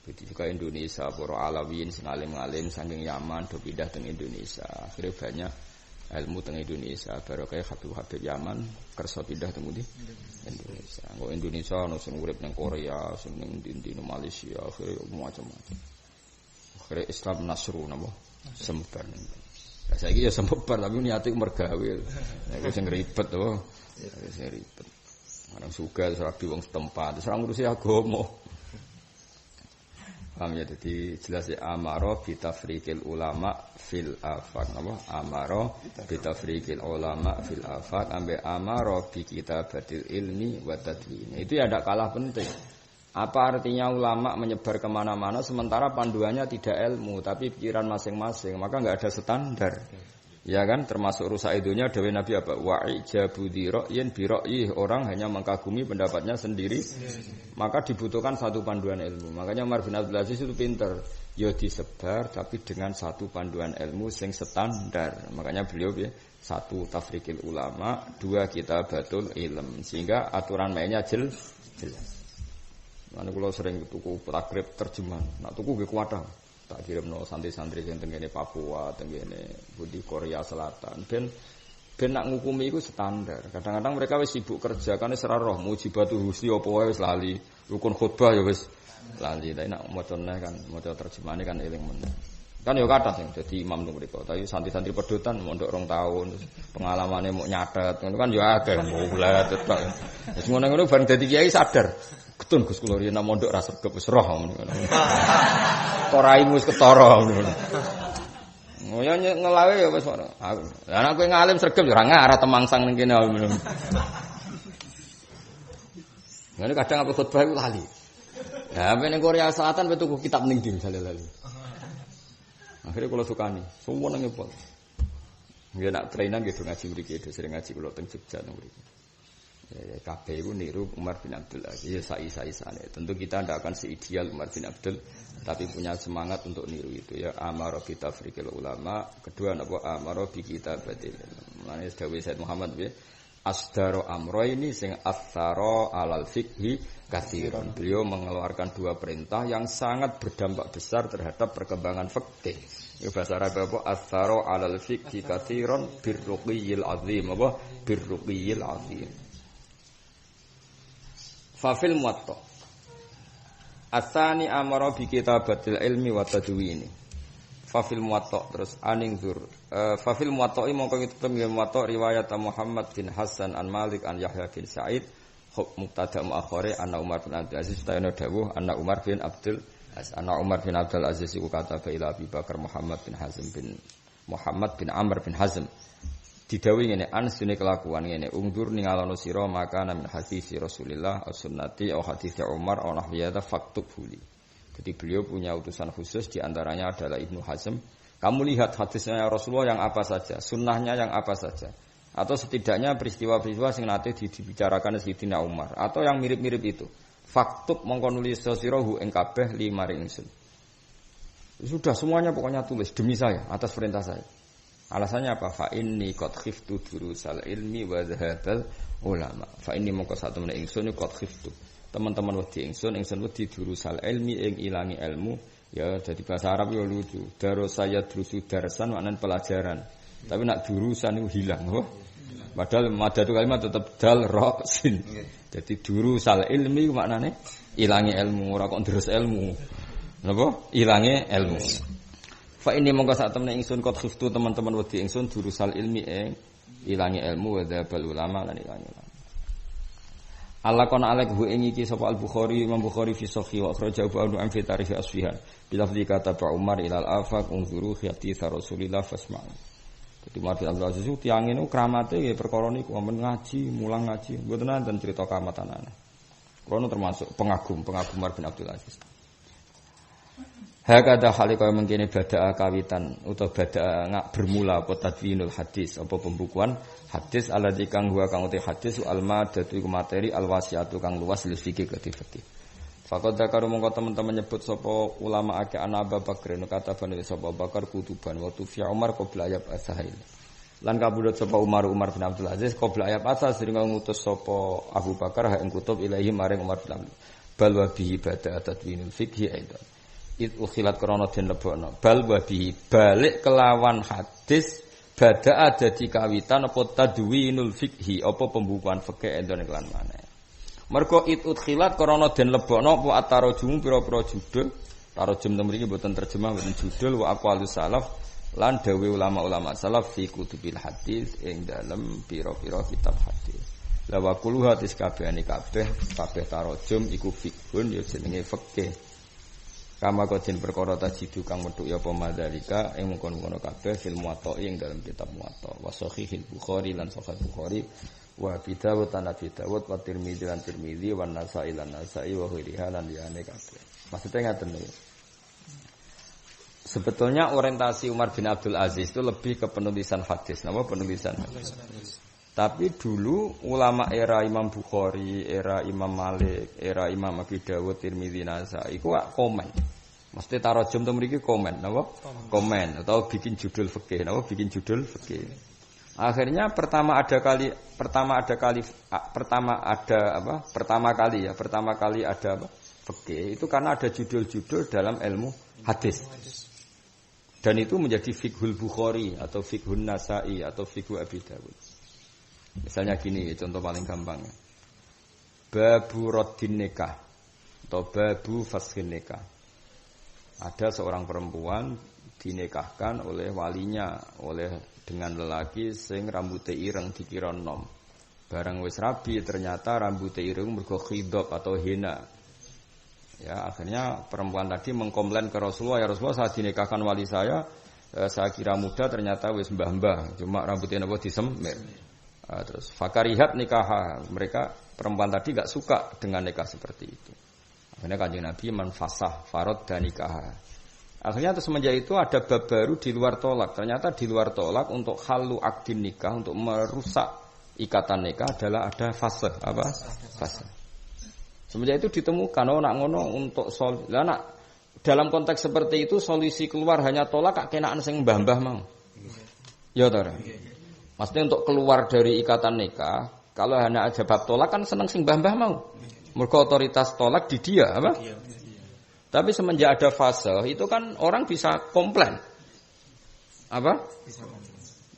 Begitu juga Indonesia, para Alawiyyin sing alim-alim saking Yaman do pindah teng Indonesia. Akhirnya banyak ilmu teng Indonesia, baru kayak Habib Yaman kersa pindah teng Indonesia. Kok Indonesia ono sing urip ning Korea, sing ning ndi Malaysia, akhire macam-macam. Akhire Islam nasru napa? Sembar. Lah saiki ya sembar tapi niate mergawe. Iku sing ribet to. Sing ribet. Orang suka rabi wong setempat, terus ngurusi agama. Paham ya, jadi jelas ya amaro bitafriqil ulama fil afaq napa amaro bitafriqil ulama fil afaq ambe amaro bi kitabatil ilmi wa tadwin. Itu ya tidak kalah penting. Apa artinya ulama menyebar kemana-mana sementara panduannya tidak ilmu tapi pikiran masing-masing, maka enggak ada standar. Ya kan, termasuk rusak idunya dewe Nabi apa? Wa'ijabu dira'yin bira'yih, orang hanya mengkagumi pendapatnya sendiri. Maka dibutuhkan satu panduan ilmu. Makanya Umar bin Abdul Aziz itu pinter. Ya disebar tapi dengan satu panduan ilmu sing standar. Makanya beliau ya, satu tafrikil ulama, dua kitabatul ilm. Sehingga aturan mainnya jelas. Mana kalau sering tuku takrib terjemahan, nak tuku nggih kuatah. Tak kirimno santri-santri sing tengene Papua, tengene Budi Korea Selatan. Ben nak ngukumi iku standar. Kadang-kadang mereka wis sibuk kerja kan wis ora roh mujibatul husni apa wae wis lali. Rukun khutbah ya wis lali. Tapi nak macane kan maca terjemahane kan eling men. Kan ya kathah sing dadi imam teng mriku. Tapi santri-santri pedotan mondok 2 tahun, pengalamane mau nyatet. Ngono kan ya akeh mulat tok. Wis ngono-ngono bareng dadi kiai sadar. Ketun Gus kula riyen mondok ra sregep wis roh ngono. Koraimu wis ketara ngono. Ngoyo ngelawe ya wis ora. Lah nek kowe ngalim sregep ya ora ngarah temangsang ning kene. Ngene kadang apa khutbah iku lali. Lah ning Korea Selatan pe tuku kitab ning ndi misale lali. Akhirnya kula sukani, semua nang ngepot. Nggih nak trainan nggih do ngaji mriki, sering ngaji kula teng Jogja nang mriki. Ya kabeh iku niru Umar bin Abdul Aziz. Ya sai-saisane. Tentu kita ndak akan seideal Umar bin Abdul, tapi punya semangat untuk niru itu ya. Amara bi tafriqil ulama, kedua napa amara bi kitabatil. Mulane dawuh Said Muhammad nggih, asdaro amro ini sing atharo alal fikhi katsiran. Beliau mengeluarkan 2 perintah yang sangat berdampak besar terhadap perkembangan fikih. Ya bahasa Arab apa? Atharo alal fikhi katsiran birruqiyil azim apa? Birruqiyil azim. Fafil muwatta. Asani amara bi kitabatil ilmi wa tadwini. Fafil muwatta terus aning zur. Fafil muwatta mongko kitab muwatta riwayat Muhammad bin Hasan an Malik an Yahya bin Sa'id mubtada muakhare anna Umar bin Abdul Aziz tayana dawuh anna Umar bin Abdul Aziz iku kata ila Abi Bakar Muhammad bin Amr bin Hazm didhawuhi ngene ansune kelakuan ngene ungdur ningalono sira maka min hadis Rasulillah as-sunnati au hadis Umar au nahwiyata faktub huli. Jadi beliau punya utusan khusus di antaranya adalah Ibnu Hazm. Kamu lihat hadisnya Rasulullah yang apa saja, sunnahnya yang apa saja. Atau setidaknya peristiwa-peristiwa sing nate dibicarakan Sayyidina Umar atau yang mirip-mirip itu. Faktub mongko nulis sirahu ing kabeh li maring ingsun. Sudah semuanya pokoknya tulis demi saya atas perintah saya. Alasannya apa? Fa inni qad khiftu durusal ilmi wa dhahabal ulama. Fa inni mongko satemene ingsun qad khiftu. Teman-teman wedi ingsun wedi durusal ilmi ing ilangi ilmu. Ya jadi bahasa Arab ya lucu. Darus saya drusu darsan maknane pelajaran. Tapi nak durusan itu hilang, oh. Padahal madatu kalimat tetap dal ra sin. Jadi durusal ilmi maknane ilangi ilmu ora kok terus ilmu. Napa? Ilangi ilmu. Fa ini mongko sak temene ingsun kot khiftu teman-teman wedi ingsun durusal ilmi ilangi ilmu wa dzabal ulama lan ilangi ulama. Allah kon alek hu ing iki sapa Al-Bukhari Imam Bukhari fi sahih wa akhrajahu Abu Nu'aim fi tarikh Asfihan. Bila fi kata Umar ilal afaq unzuru hadits Rasulillah fasma'u. Jadi Umar bin Abdul Aziz tiyang niku kramate nggih perkara niku ampun ngaji, mulang ngaji. Mboten nanten cerita kamatanan. Kulo termasuk pengagum Umar bin Abdul Aziz. Hakada halika mengkene bada kawitan utawa bada ngak bermula apa tadwinul hadis apa pembukuan hadis alladzi kang huwa kang uti hadis al-madatu iku materi al-wasiatu kang luas lil fikih ke fikih. Faqad zakaru mongko teman-teman nyebut sapa ulama akeh ana Abu Bakar kata bani sapa Bakar kutuban wa tufi Umar qabla ayab as-sahil. Lan kabudut sapa Umar bin Abdul Aziz qabla ayab asal sering ngutus sapa Abu Bakar ha ing kutub ilahi maring Umar bin Abdul bal wa bihi bada tadwinul fikhi aidan. Itu khilat krana den lebokno bal wa bihi balik kelawan hadis bada ada di kawitan apa tadwinul fikhi apa pembukuan fikih aidan lan maneh. Mergo itut khilat krana den lebokno apa atarojum pira-pira judul tarojum mriki mboten terjemah mboten judul wa aqwalus salaf lan dawe ulama-ulama salaf fi kutubil hadis ing dalem pira-pira kitab hadis. La wa kullu hadis kabehane kabeh tarojum iku fikhun ya jenenge fikih. Kama kodin perkara tajidu kang metu ya pemadalika ing mungkon-mungkon kabeh fil muwatta ing dalam kitab muwatta wa sahihil Bukhari lan sahih Bukhari wa Dawud lan Dawud wa Tirmidzi lan Tirmidzi wa Nasa'i lan Nasa'i wa ghairiha lan liyane kabeh. Maksudnya ngaten lho. Sebetulnya orientasi Umar bin Abdul Aziz itu lebih ke penulisan hadis. Napa penulisan hadis? Tapi dulu ulama era Imam Bukhari, era Imam Malik, era Imam Abi Dawud, Tirmidzi, Nasa'i iku komen. Mesti tarojum to mriki komen, napa? Komen atau bikin judul fikih, napa? Bikin judul fikih. Akhirnya pertama kali ada apa? Fikih itu karena ada judul-judul dalam ilmu hadis. Dan itu menjadi fiqhul Bukhari atau fiqhun Nasa'i atau fiqhu Abi Dawud. Misalnya gini, contoh paling gampang. Babu raddin nikah atau babu fashin nikah. Ada seorang perempuan dinikahkan oleh walinya dengan lelaki sing rambutnya ireng dikira nom. Barang wis rabi ternyata rambutnya ireng mergo khidab atau hina. Ya, akhirnya perempuan tadi mengkomplain ke Rasulullah, ya Rasulullah saya dinikahkan wali saya kira muda ternyata wis mbah-mbah, cuma rambutnya napa disemir. Terus fakarihat nikah, mereka perempuan tadi enggak suka dengan nikah seperti itu. Akhirnya Kanjeng Nabi manfasah farad dan nikah. Akhirnya terus semenjak itu ada bab baru di luar tolak. Ternyata di luar tolak untuk halu akdin nikah, untuk merusak ikatan nikah adalah ada fase. Apa? Fase. Semenjak itu ditemukan nak ngono untuk dalam konteks seperti itu solusi keluar hanya tolak kak kenaan sing mbah-mbah mau. Ya ta. Maksudnya untuk keluar dari ikatan nikah, kalau hanya ada bab tolak kan seneng sing mbah-mbah mau. Mergo otoritas tolak di dia, apa? Tapi semenjak ada fase itu kan orang bisa komplain. Apa?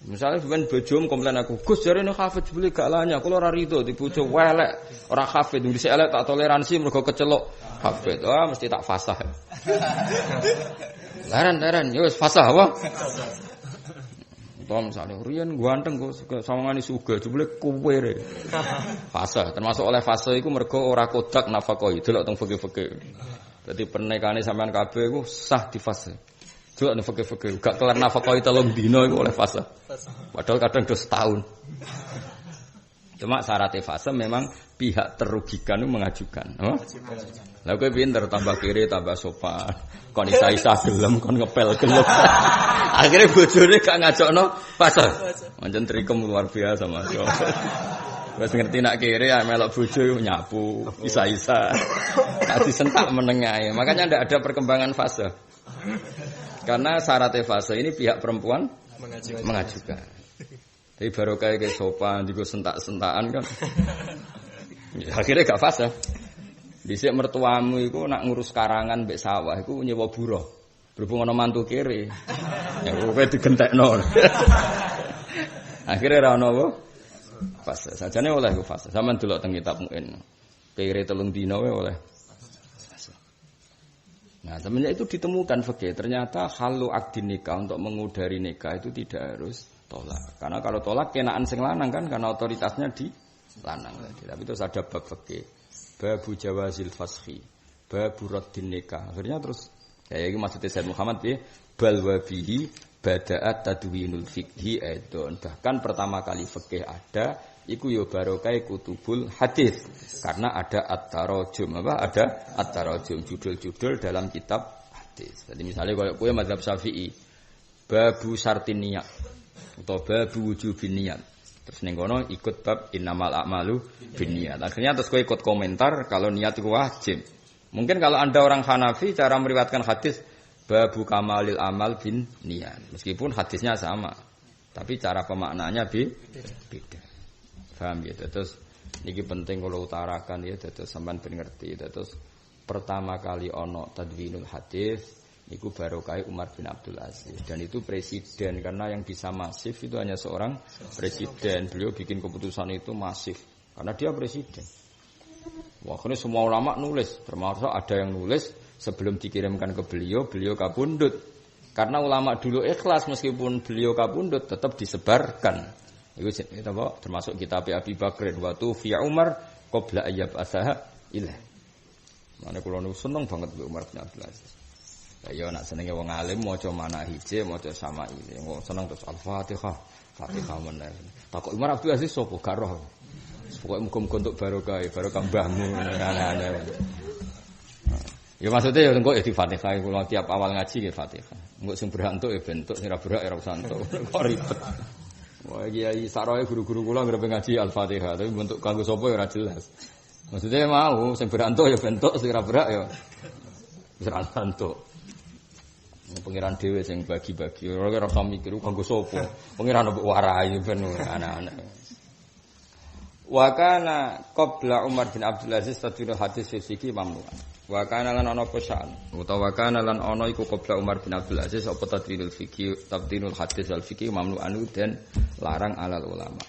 Misalnya ben bojomu komplain aku, Gus jarene hafid jebule gak lanya, kula ora rido di bojo welek, ora hafid, dhisik elek tak toleransi mergo kecelok hafid. Wah, mesti tak fasah. Laran, ya wis fasah apa? Tom misalnya, riyen ganteng kok sawangane sugih jebule kowe re. Fase, termasuk oleh fase iku mergo ora kodak nafaqah, delok teng fikih-fikih. Dadi pernikahanane sampean kabeh iku sah di fase. Delok teng fikih-fikih, gak kelar nafaqah 3 dina iku oleh fase. Padahal kadang do setahun. Cuma syaratnya fase memang pihak terugikan itu mengajukan. Oh? Lah kowe pinter tambah kiri tambah sopan. Kon isa-isa gelem kon ngepel gelem. Akhirnya bojone gak ngajakno fase. Pancen trikem luar biasa Mas. Wes ngerti nak kiri ya melok bojo nyapu, isa-isa. Tak disentak menengae. Makanya ndak ada perkembangan fase. Karena syaratnya fase ini pihak perempuan mengajukan. Tapi baru kayak sopan, digo sentak-sentakan kan. Ya, akhirnya gak fase. Dhisik mertuamu iku nak ngurus karangan mbek sawah iku nyewa buruh. Berhubung ana mantu kiri. Ya kowe digentekno. Akhirnya ra ono apa? Fase. Sajane oleh ku fase. Sampeyan delok teng kitab Muin. Kiri 3 dina wae oleh. Nah, semenjak itu ditemukan fikih, ternyata halu akdin nikah untuk mengudari nikah itu tidak harus tolak. Karena kalau tolak kenaan sing lanang kan karena otoritasnya di lanang tadi. Tapi terus ada bab fikih, babu jawazil fashi, babu raddin nikah. Akhirnya terus ya ini maksudnya Sayyid Muhammad ya, bal wabihi bada'at tadwinul fikhi aidon. Bahkan pertama kali fikih ada iku yo barokah kutubul hadis karena ada at-tarajum ada at-tarajum judul-judul dalam kitab hadis. Jadi misalnya kalau kowe mazhab Syafi'i babu syartin niyat atau babu wujubin niyat. Terus ning kono ikut bab innamal a'malu binniyat. Akhirnya terus kowe ikut komentar kalau niat itu wajib. Mungkin kalau Anda orang Hanafi cara meriwayatkan hadis babu kamalil amal bin niyat. Meskipun hadisnya sama, tapi cara pemaknaannya beda. Paham ya, terus ini penting kalau utarakan ya, terus sampean ben ngerti. Terus pertama kali ono tadwinul hadis niku barokah Umar bin Abdul Aziz dan itu presiden karena yang bisa masif itu hanya seorang presiden. Beliau bikin keputusan itu masif karena dia presiden. Wah, ini semua ulama nulis, termasuk ada yang nulis sebelum dikirimkan ke beliau, beliau kabundut. Karena ulama dulu ikhlas meskipun beliau kabundut tetap disebarkan. Itu apa? Termasuk kitab Abi Bakr wa tufiya Umar qabla ayyab asaha ilah. Mane kula nu seneng banget mbek Umar bin Abdul Aziz. Ya nak senenge wong alim maca manahije, maca sama'i. Wong seneng terus Al-Fatihah, Fatihah meneh. Takok Umar Abdul Aziz sapa gak roh. Pokoke muga-muga entuk barokah, barokah mbahmu aneh-aneh. Ya maksudnya ya engko di Fatihah kula tiap awal ngaji nggih Fatihah. Engko sing berhak entuk ya bentuk, sing ora berhak ya ora usah entuk. Kok ribet. Wah, kiai saroe guru-guru kula ngrep ngaji Al-Fatihah, tapi bentuk kanggo sapa ya ora jelas. Maksudnya mau sing berantuk ya bentuk, sing ora berak ya wis ora bentuk. Pengiran dhewe sing bagi-bagi, ora usah mikir kanggo sapa. Pengiran mbok warai ben anak-anak. Wa kana qabla Umar bin Abdul Aziz tadwinul hadis fisiki mamnu'an. Wa kana lan ana pesan utawa kana lan ana iku qabla Umar bin Abdul Aziz apa tadwinul fikih tabdinul hadis al fikih mamnu'an dan larang alal ulama.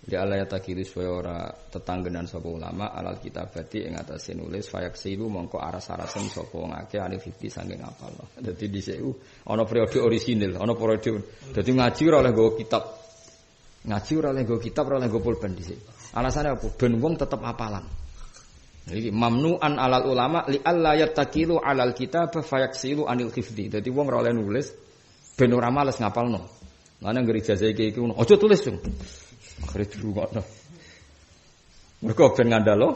Ya Allah ya takiri supaya ora tetanggenan sapa ulama alal kitabati ing atase nulis fayak silu mongko aras-arasen sapa wong akeh alif fikih saking apal. Dadi dhisik ana periode orisinil, ana periode dadi ngaji ora oleh nggo kitab. Ngaji ora oleh nggo kitab, ora oleh nggo pulpen dhisik. Alasannya apa? Ben wong tetep apalan. Iki mamnu'an alal ulama li alla yattakilu alal kitab fayaksilu anil hifdzi. Dadi wong ora oleh nulis ben ora males ngapalno. Lan nang ijazah iki ngono. Aja tulis, Jung. Akhire dirungokno. Mergo ben ngandalo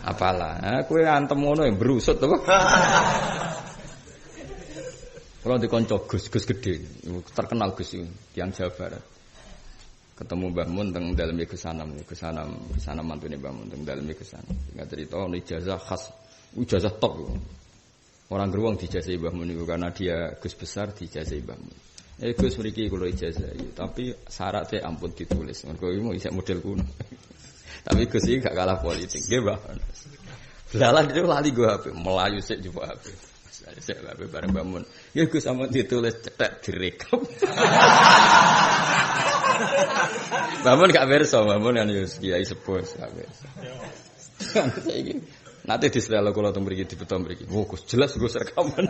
apalah. Ha kowe antem ngono ya brusut to. Kalau di kanca Gus gede, terkenal Gus iki, tiyang Jawa Barat. Ketemu Mbah Mun teng daleme Gesanam mantune Mbah Mun teng daleme Gesanam. Enggak cerita ono ijazah khas, ijazah top. Orang geruang dijazahi Mbah Mun itu karena dia Gus besar dijazahi Mbah Mun. Gus mriki kula ijazahi, tapi syaratnya ampun ditulis. Mergo iki isih model kuno. Tapi Gus iki gak kalah politik, nggih Mbah. Belalah itu lali go HP, melayu sik jupuk HP. Sik lah bareng bangun. Ya Gus sama ditulis cetek direkam. Bangun gak berso, bangun kan yo kiai sepuh gak berso. Saiki nanti di setelah kula teng mriki dibeto mriki. Oh Gus jelas Gus rekaman.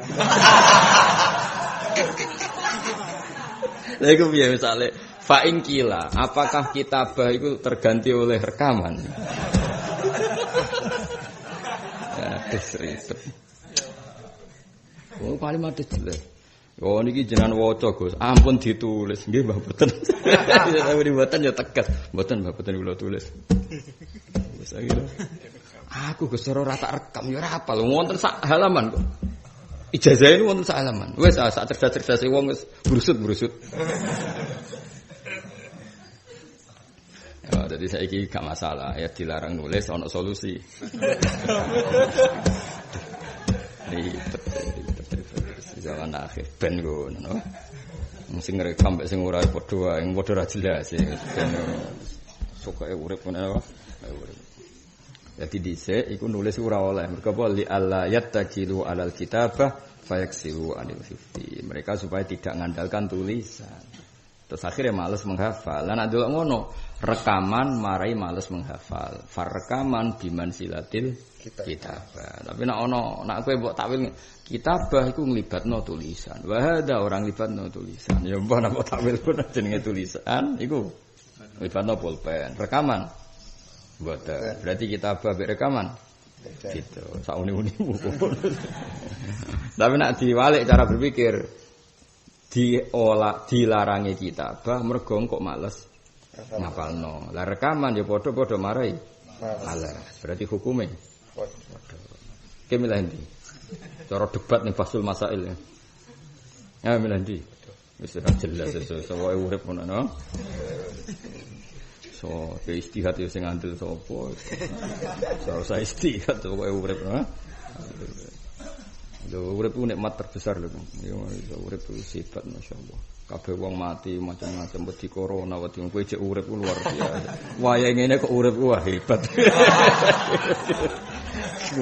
Lha iku piye misale fa'in kila, apakah kitabah itu terganti oleh rekaman? Ribet. Oh kalimat jelas. Oh niki jenengan waca Gus, ampun ditulis. Nggih Mbah boten. Sampun mboten ya tegas. Mboten Mbah boten kula tulis. Wis akhire. Aku Gus ora tak rekam ya ora apal. Wonten sak halaman kok. Ijazah ini wonten sak halaman. Wis sak cerdas-cerdase wong wis brusut-brusut. Ya, jadi saiki gak masalah, ya dilarang nulis ana solusi. Zaman akhir ben ngono. Sing rekam mek sing ora padha wae, padha ra jelas ya. Ben pokoke urip ngono urip. Jadi dhisik iku nulis ora oleh. Mergo apa li alla yattakilu alal kitabah fayaksiru anil hifzi. Mereka supaya tidak ngandalkan tulisan. Terus akhirnya malas menghafal. Lah nek delok ngono, rekaman marai malas menghafal. Far rekaman biman silatil kitabah. Tapi nek ana nek kowe mbok takwil kitabah iku nglibatno tulisan. Wah ada orang libatno tulisan. Ya mbah nek takwil ku jenenge tulisan iku nglibatno pulpen. Rekaman mboten. Berarti kitabah mek rekaman. Gitu. Sauni-unimu. Tapi nek diwalik cara berpikir dilarangi kitabah mergo kok males ngapalno. Lah rekaman ya padha-padha marai malas. Berarti hukume padha. Ki milih ndi? Cara debat ning Fasul Masail ya. Ya milih ndi? Wis ora jelas sesuai urip ngono no. So, istihad yo sing andel sapa. So, saya istihad kok urip no. Lho urip ku nikmat terbesar lho. Ya urip ku sifat masyaallah. Kabeh wong mati macam-macam wedi corona wedi kowe cek urip ku luar biasa. Wayahe ngene kok urip ku wah hebat.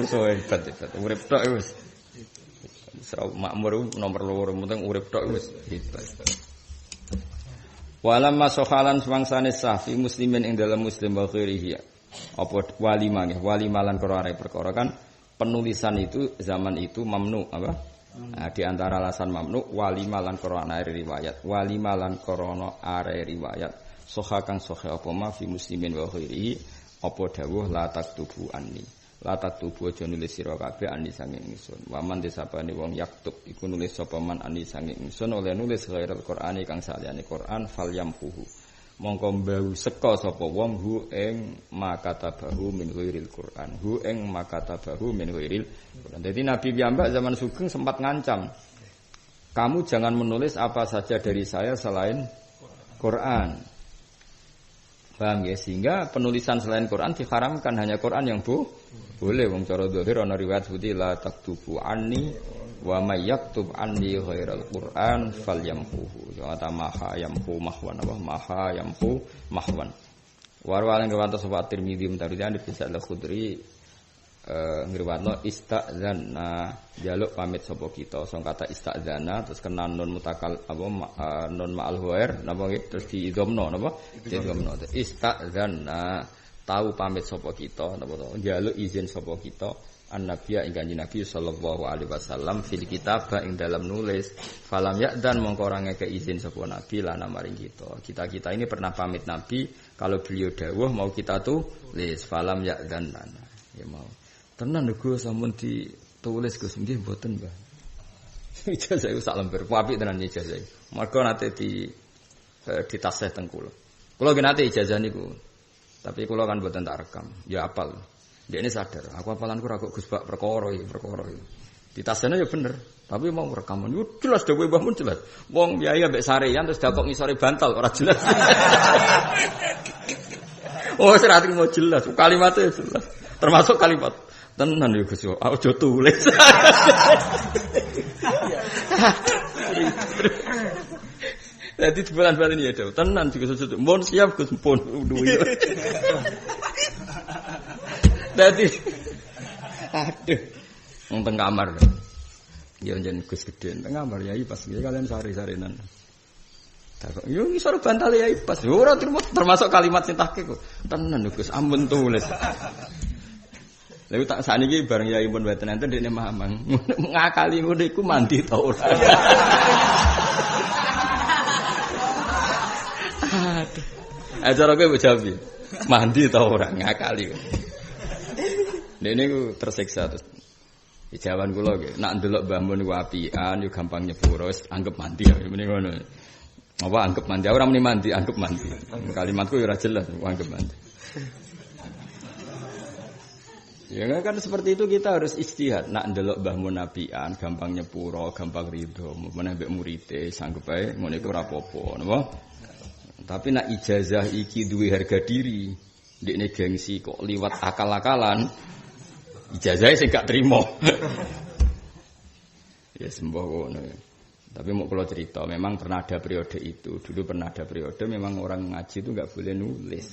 So hebat. Urip tok wis. Serau makmur nomor 2 penting urip tok wis hebat. Walamma sohalan semangsane safi muslimin ing dalam muslim wa khairihi. Apa walima nggih, walima lan perkara kan penulisan itu zaman itu mamnu apa? Nah, di antara alasan mamnu walima lan korona riwayat. Walima lan korona are riwayat. Soha kang soha apa ma fi muslimin wa khairihi apa dawuh la taktubu anni. La taktubu aja nulis sira kabeh anni sange ingsun. Waman desapane wong yaktub iku nulis sapa man anni sange ingsun oleh nulis ghairul Qur'ani kang saliyane Qur'an falyamhuhu. Mongko mbau seka sapa wong hu ing makatabahu min ghairil Qur'an. Hu ing makatabahu min ghairil Qur'an. Jadi Nabi piyambak zaman Sugeng sempat ngancam. Kamu jangan menulis apa saja dari saya selain Qur'an. Paham ya? Sehingga penulisan selain Qur'an diharamkan, hanya Qur'an yang boleh. Wong cara zahir ana riwayat seperti la taktubu anni wa may yaktub anni ghairal Qur'an falyamhuhu. Kata maha yamhu mahwan apa maha yamhu mahwan. Warwalan riwayat sapa Tirmidzi mutaridan bisa al-Khudri ngriwatno istadzana jaluk pamit sapa kita. Sing kata istadzana terus kena nun mutakal apa nun ma'al ghair napa nggih terus diidhamno napa diidhamno. Istadzana tahu pamit sapa kita napa to njaluk izin sapa kita an-nabiyya ing kanjeng Nabi sallallahu alaihi wasallam fil kitabah ing dalam nulis falam ya'dan mongko ora ngeke izin sapa nabi lana maring kita ini pernah pamit nabi kalau beliau dawuh mau kita tulis falam ya'dan lana ya mau tenan lho sampun ditulis Gus nggih mboten Mbah ijazah iku sak lembar apik tenan ijazah mergo nate ditasih teng kula nggih nate ijazah niku tapi kula kan mboten tak rekam ya apal. Dia ini sadar, aku apalanku ragu Gus Bak perkara iki. Di tasene ya bener, tapi mau rekaman yo jelas dhewe mbahmu jelas. Wong biaya mbek sarean terus dakok ngisore bantal ora jelas. Oh, serati mau jelas, kalimatnya jelas. Termasuk kalimat tenan ya Gus, aja tulis. Jadi bulan-bulan ini ya, tenan juga sesuduk. Mohon siap Gus, pun duwe. Dadi aduh wong teng kamar. Ya njen Gus Gedhe tengah bar yai pas nggih kalian sari-sarinan. Takok yo ngisor bantal yai pas ora termasuk kalimat sing tahke kok. Tenan Gus ampun tulis. Lha tak sakniki bareng yai pun mboten enten dekne mamang. Ngakali ngono iku mandi ta ora. Aduh. Acara kowe jawab piye? Mandi ta ora ngakali. Dene ku tersiksa terus. Jawaban kula nggih, nak ndelok Mbah Mun niku apian yo gampang nyepuro wis anggap mandi ya meni ngono. Apa anggap mandi? Ora muni mandi, anggap mandi. Kalimatku yo ora jelas anggap mandi. Ya kan seperti itu kita harus istihad. Nak ndelok Mbah Mun apian gampang nyepuro, gampang ridho. Meneh mbek murite sanggup ae ngono iku ora apa-apa, napa? Tapi nak ijazah iki duwe harga diri, ndekne gengsi kok liwat akal-akalan. Ijazahnya sih gak terima. Ya sembah ngono. Tapi mau kalau cerita, memang pernah ada periode itu. Dulu pernah ada periode memang orang ngaji itu gak boleh nulis.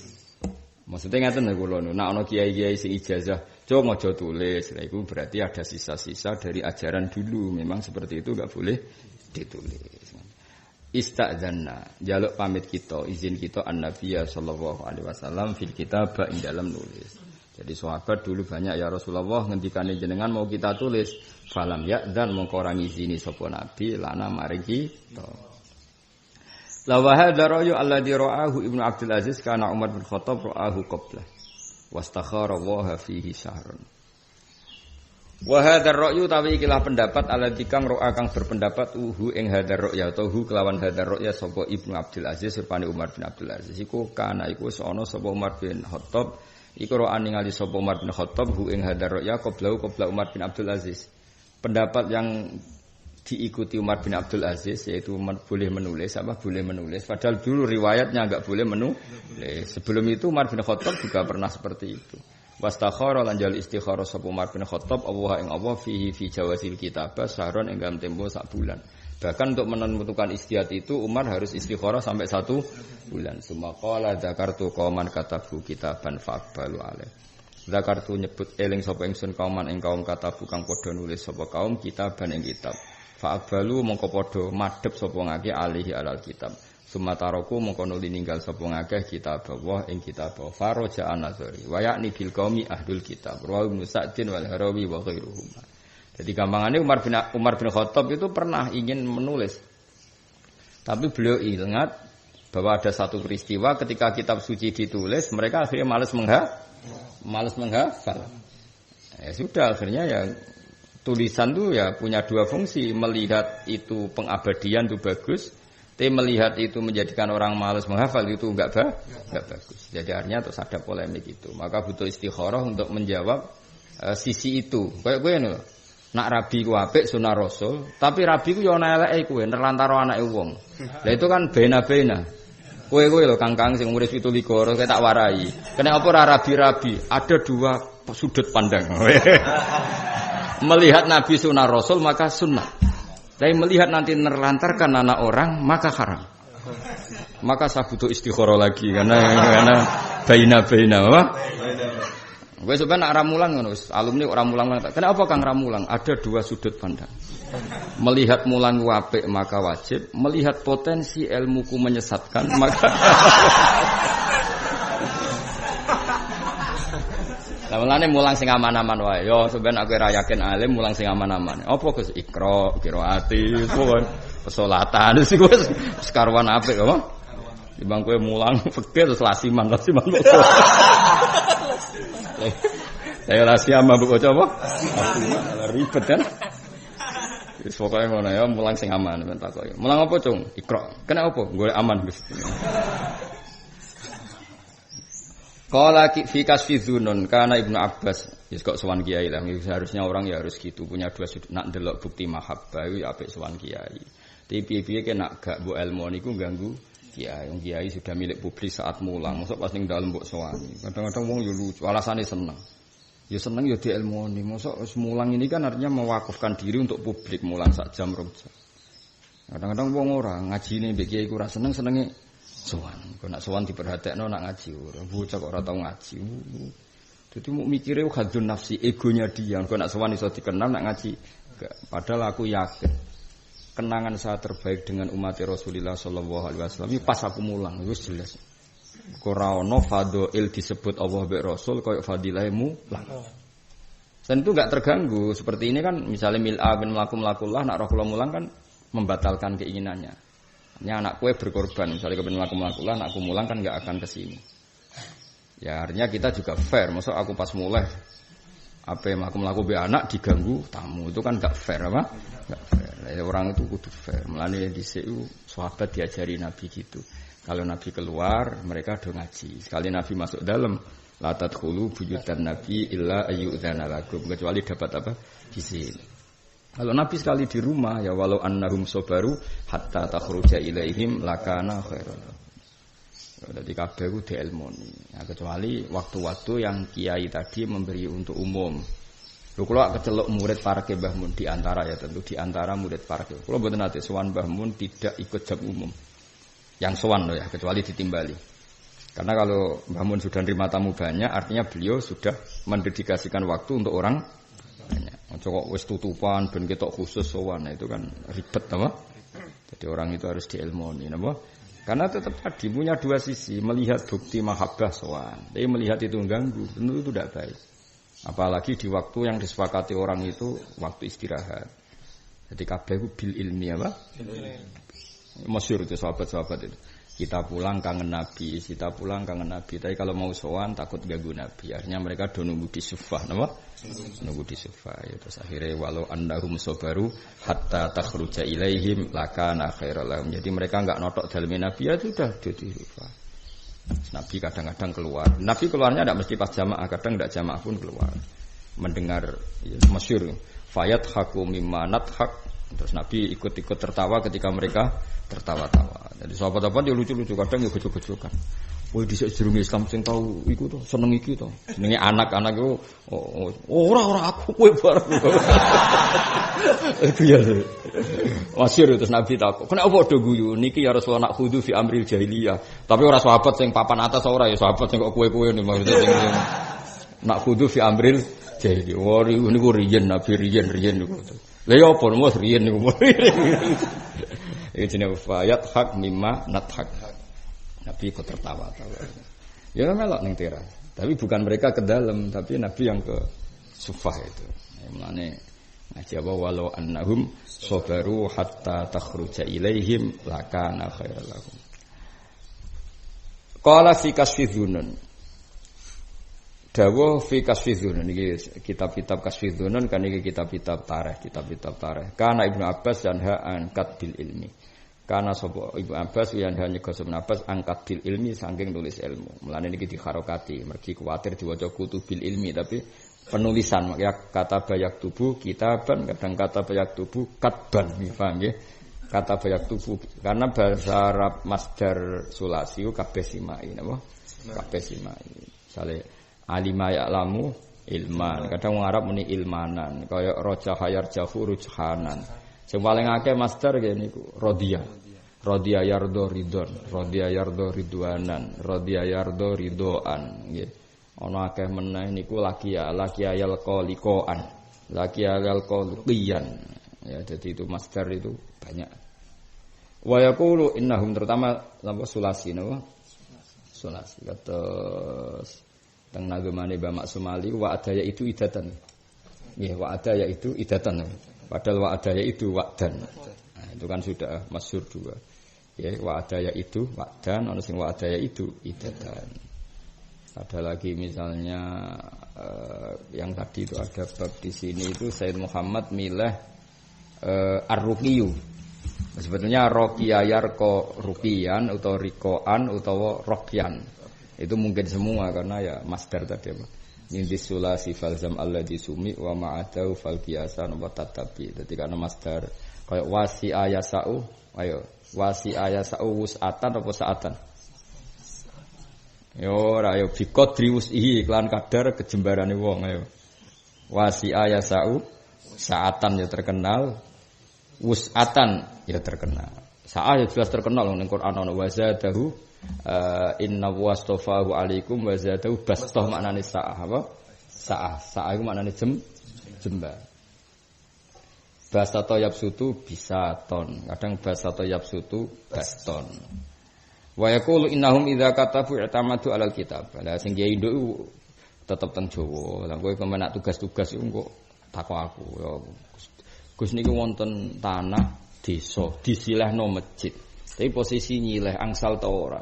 Maksudnya ngaten lho kula nu, nek ana kiai-kiai sing ijazah, cuma aja tulis. Lah iku berarti ada sisa-sisa dari ajaran dulu. Memang seperti itu gak boleh ditulis. Istadzanna, jaluk pamit kita, izin kita an-nabiyya sallallahu alaihi wasallam fil kitab ing dalam nulis. Jadi sahabat dulu banyak ya Rasulullah ngendikane jenengan mau kita tulis falam ya'dzan mongko ora ngizini sapa nabi lana maring kita. La wa hadza ra'yu alladhi ra'ahu Ibnu Abdul Aziz kana Umar bin Khattab ra'ahu qabla wastakhara Allah fihi syahrun. Wa hadza ra'yu tawi ikilah pendapat alladhi kang ra'a kang berpendapat ing hadza ra'ya atau kelawan hadza ra'ya sapa Ibnu Abdul Aziz rupane Umar bin Abdul Aziz iku kana iku ana sapa Umar bin Khattab iku ro'an ningali sapa Umar bin Khattab ing hadar ya qabla Umar bin Abdul Aziz. Pendapat yang diikuti Umar bin Abdul Aziz yaitu boleh menulis padahal dulu riwayatnya enggak boleh menulis. Sebelum itu Umar bin Khattab juga pernah seperti itu. Wastakhara lan jal istikharah sapa Umar bin Khattab Allah ing Allah fi jawazil kitabah sahron ing dalam tempo sak bulan. Bahkan untuk menentukan istihad itu Umar harus istikharah sampai 1 bulan. Sumaqala dzakartu qauman katabu kitaban faqbalu alaih. Dzakartu nyebut eling sapa ingsun kauman ing kaum katabu kang padha nulis sapa kaum kitaban ing kitab. Faqbalu mongko padha madhep sapa ngake alihi alal kitab. Sumataraku mongko nuli ninggal sapa ngake kitab Allah ing kitab Faraja an-Nazari. Wa ya'ni bil qaumi ahlul kitab. Rawi Musa'din wal Harawi wa ghairuhum. Jadi gampangannya Umar bin Khattab itu pernah ingin menulis. Tapi beliau ingat bahwa ada satu peristiwa ketika kitab suci ditulis, mereka akhirnya malas menghafal. Ya sudah, akhirnya ya tulisan itu ya punya dua fungsi. Melihat itu pengabadian itu bagus, tapi melihat itu menjadikan orang malas menghafal itu enggak bagus. Jadi akhirnya terus ada polemik itu. Maka butuh istikharah untuk menjawab sisi itu. Kayak gue nih. Nak rabi ku apik sunah rasul, tapi rabi ku yo ana eleke kuwe nerlantara anake wong. Lah itu kan bena-bena. Kowe lho Kang sing umur 17 kowe tak warai. Kena apa ora rabi-rabi? Ada dua sudut pandang. Melihat nabi sunah rasul maka sunnah. Tapi melihat nanti nerlantarkan anak orang maka haram. Maka saya butuh istikharah lagi karena baina-baina apa? Wes sampeyan nak ramulang ngono, alumni ora mulang. Kenapa Kang ramulang? Ada dua sudut pandang. Melihat mulang apik maka wajib, melihat potensi ilmuku menyesatkan maka Lah mulane mulang sing aman-aman wae. Yo sampeyan aku ora yakin alim mulang sing aman-aman. Apa Gus Iqra, qiraati, pesolatan wis sekaruan apik apa? Timbang kowe mulang fikih terus lasiman. Saya rahasia mbok bocah apa? Ribet kan? Wis pokoke ngono ya, mulang sing aman ben takoki. Mulang apa, Cung? Iqra. Kena apa? Golek aman Gus. Qala fi kasfi dzunun kana Ibnu Abbas. Wis kok sowan kiai lah. Seharusnya orang ya harus gitu, punya dua sudut. Nak ndelok bukti mahabbah iki apik sowan kiai. Tapi piye-piye nek gak mbok ilmu niku ganggu kiai. Wong kiai sudah milik publik saat mulang, mosok pas ning dalem mbok sowani. Kadang-kadang wong yo lucu, alasane seneng. Ya seneng ya diilmoni. Mosok mulang ini kan artinya mewakafkan diri untuk publik mulang sak jam 2 jam. Kadang-kadang wong ora ngajine mbek kiai ku ora senenge sowan. Kok nak sowan diperhatekno nak ngaji ora. Bocah kok ora tau ngaji. Dadi mau mikire hadun nafsi, egonya dia. Kok nak sowan iso dikenal nak ngaji Padahal aku yakin kenangan saya terbaik dengan umat Rasulullah sallallahu alaihi wasallam pas aku mulang wis jelas. Ora ono fadhail disebut Allah mbek Rasul koyo fadilah mulang. Dan itu enggak terganggu. Seperti ini kan misalnya mil'a bin melaku-melakullah nak roh kula mulang kan membatalkan keinginannya. Hanya anak kue berkorban misalnya kepen melaku-melakullah nak aku mulang kan enggak akan ke sini. Ya artinya kita juga fair. Masa aku pas mulai apa yang melaku be anak diganggu tamu itu kan enggak fair apa? Enggak fair. Orang itu kudu fair. Mulane dhisik sahabat diajari Nabi gitu. Kalau Nabi keluar, mereka do ngaji. Sekali Nabi masuk dalam, la tadkhulu buyutan Nabi illa ayyudzana lakum. Kecuali dapat apa? Di sini. Kalau Nabi sekali di rumah ya walau annahum sabaru hatta takhruja ilaihim lakana khairan. Jadi kabeh ku diilmoni. Ya, kecuali waktu-waktu yang kiai tadi memberi untuk umum. Lho kula kecelok murid parke Mbah Mun di antara ya tentu di antara murid parke. Kula mboten nate sowan Mbah Mun tidak ikut jam umum. Yang sowan loh ya, kecuali ditimbali. Karena kalau Mbah Mun sudah nerima tamu banyak, artinya beliau sudah mendedikasikan waktu untuk orang banyak. Ojo kok wis tutupan ben ketok khusus sowan, itu kan ribet apa? Jadi orang itu harus diilmoni, napa? Karena tetap tadi punya dua sisi, melihat bukti mahabbah sowan. Tapi melihat itu mengganggu, tentu itu tidak baik. Apalagi di waktu yang disepakati orang itu waktu istirahat. Jadi kabeh ku bil ilmi apa? Masyhur itu sahabat-sahabat itu. Kita pulang kangen Nabi, kita pulang kangen Nabi. Tapi kalau mau sowan takut ganggu Nabi. Akhirnya mereka do nunggu di sufah, napa? Nunggu di sufah. Ya, terus akhirnya walau annahum sabaru hatta takhruja ilaihim lakana khairal lahum. Jadi mereka enggak notok daleme Nabi ya sudah di sufah. Nabi kadang-kadang keluar. Nabi keluarnya tidak mesti pas jamaah, kadang tidak jamaah pun keluar. Mendengar ya, masyhur fayat haku mimma nathak. Terus Nabi ikut-ikut tertawa ketika mereka tertawa-tawa. Jadi sahabat-sahabat ya lucu-lucu, kadang ya gojok-gojokan. Woi dhisik sedurunge Islam sing tau iku to, seneng iki to. Jenenge anak-anak iku ora aku kowe bareng. Itu ya. Masyhur terus Nabi takok, "Kenapa padha guyu? Niki ya Rasulullah nak khudu fi amril jahiliyah." Tapi ora sahabat sing papan atas ora ya sahabat sing kok kowe-kowe maksudnya sing nak khudu fi amril jahiliyah. Wah niku riyen Nabi riyen niku. Lha ya apa mos riyen niku. Iki jenenge fayat hak mimma nathak. Nabi ikut tertawa-tawa. Ya melok ning teras. Tapi bukan mereka ke dalam, tapi Nabi yang ke sufah itu. Mulane ngaji apa walau annahum sabaru hatta takhruja ilaihim lakana khairal lahum. Qala fi kasfi dzunun. Dawuh fi kasfi dzunun iki kitab-kitab kasfi dzunun kan iki kitab-kitab tarikh. Kana Ibnu Abbas dan an katbil ilmi. Karena sapa Ibu Abbas yang hanya Ibnu Abbas angkat bil ilmi saking nulis ilmu. Mulane niki diharokati, mergi kuwatir diwaca kutubil ilmi tapi penulisan makanya kata bayak tubuh kitaban kadang kata bayak tubuh katban paham nggih? Kata bayak tubuh karena bahasa Arab masdar sulasi kabeh simai napa? Kabeh simai. Misale alima ya'lamu ilman, kadang wong Arab muni ilmanan, kaya raja hayar jahu rujhanan. Sing paling akeh master nggih niku radhiya. Radhiya yardo ridon, radhiya yardo ridwanan, radhiya yardo ridoan nggih. Ana akeh meneh niku laki ayal qaliqan. Laki ayal qaliqian. Ya jadi itu master itu banyak. Wa yaqulu innahum terutama napa sulasi napa? Sulasi kados teng nagemane Mbah Maksum Ali wa adaya itu idatan. Nggih wa adaya itu idatan. Padahal wa'adaya itu wa'dan. Nah, itu kan sudah masyhur dua. Ya, wa'adaya itu wa'dan, ana sing wa'adaya itu idatan. Ada lagi misalnya yang tadi itu ada bab di sini itu Sayyid Muhammad milah ar-ruqiyu. Sebetulnya roqiyayar ko ruqiyan atau rikoan atau rokyan. Itu mungkin semua karena ya masdar tadi apa. Indis sulasi falzam alladhi sumi wa ma'adahu fal qiyasan wa tatabi. Dadi kana masdar kaya wasi ayasau, ayo wasi ayasau wusatan apa saatan? Yo ora yo biqadri wus'ihi iklan kadar kejembarane wong ayo. Wasi ayasau saatan ya terkenal, wusatan ya terkenal. Sa'a ya jelas terkenal ning Quran ana wazadahu inna wastofahu alaikum wa zadahu bastah maknane sa'ah apa? Sa'ah. Sa'ah iku maknane jembar. Basa toyab sutu bisa ton. Kadang basa toyab sutu baston. Wa yaqulu innahum idza katabu i'tamadu 'alal kitab. Lah sing kiai nduk tetep teng Jawa. Lah kowe kemenak tugas-tugas iku kok takok aku ya Gus niki wonten tanah desa disilehno masjid. Tapi posisi nyileh angsal ta ora.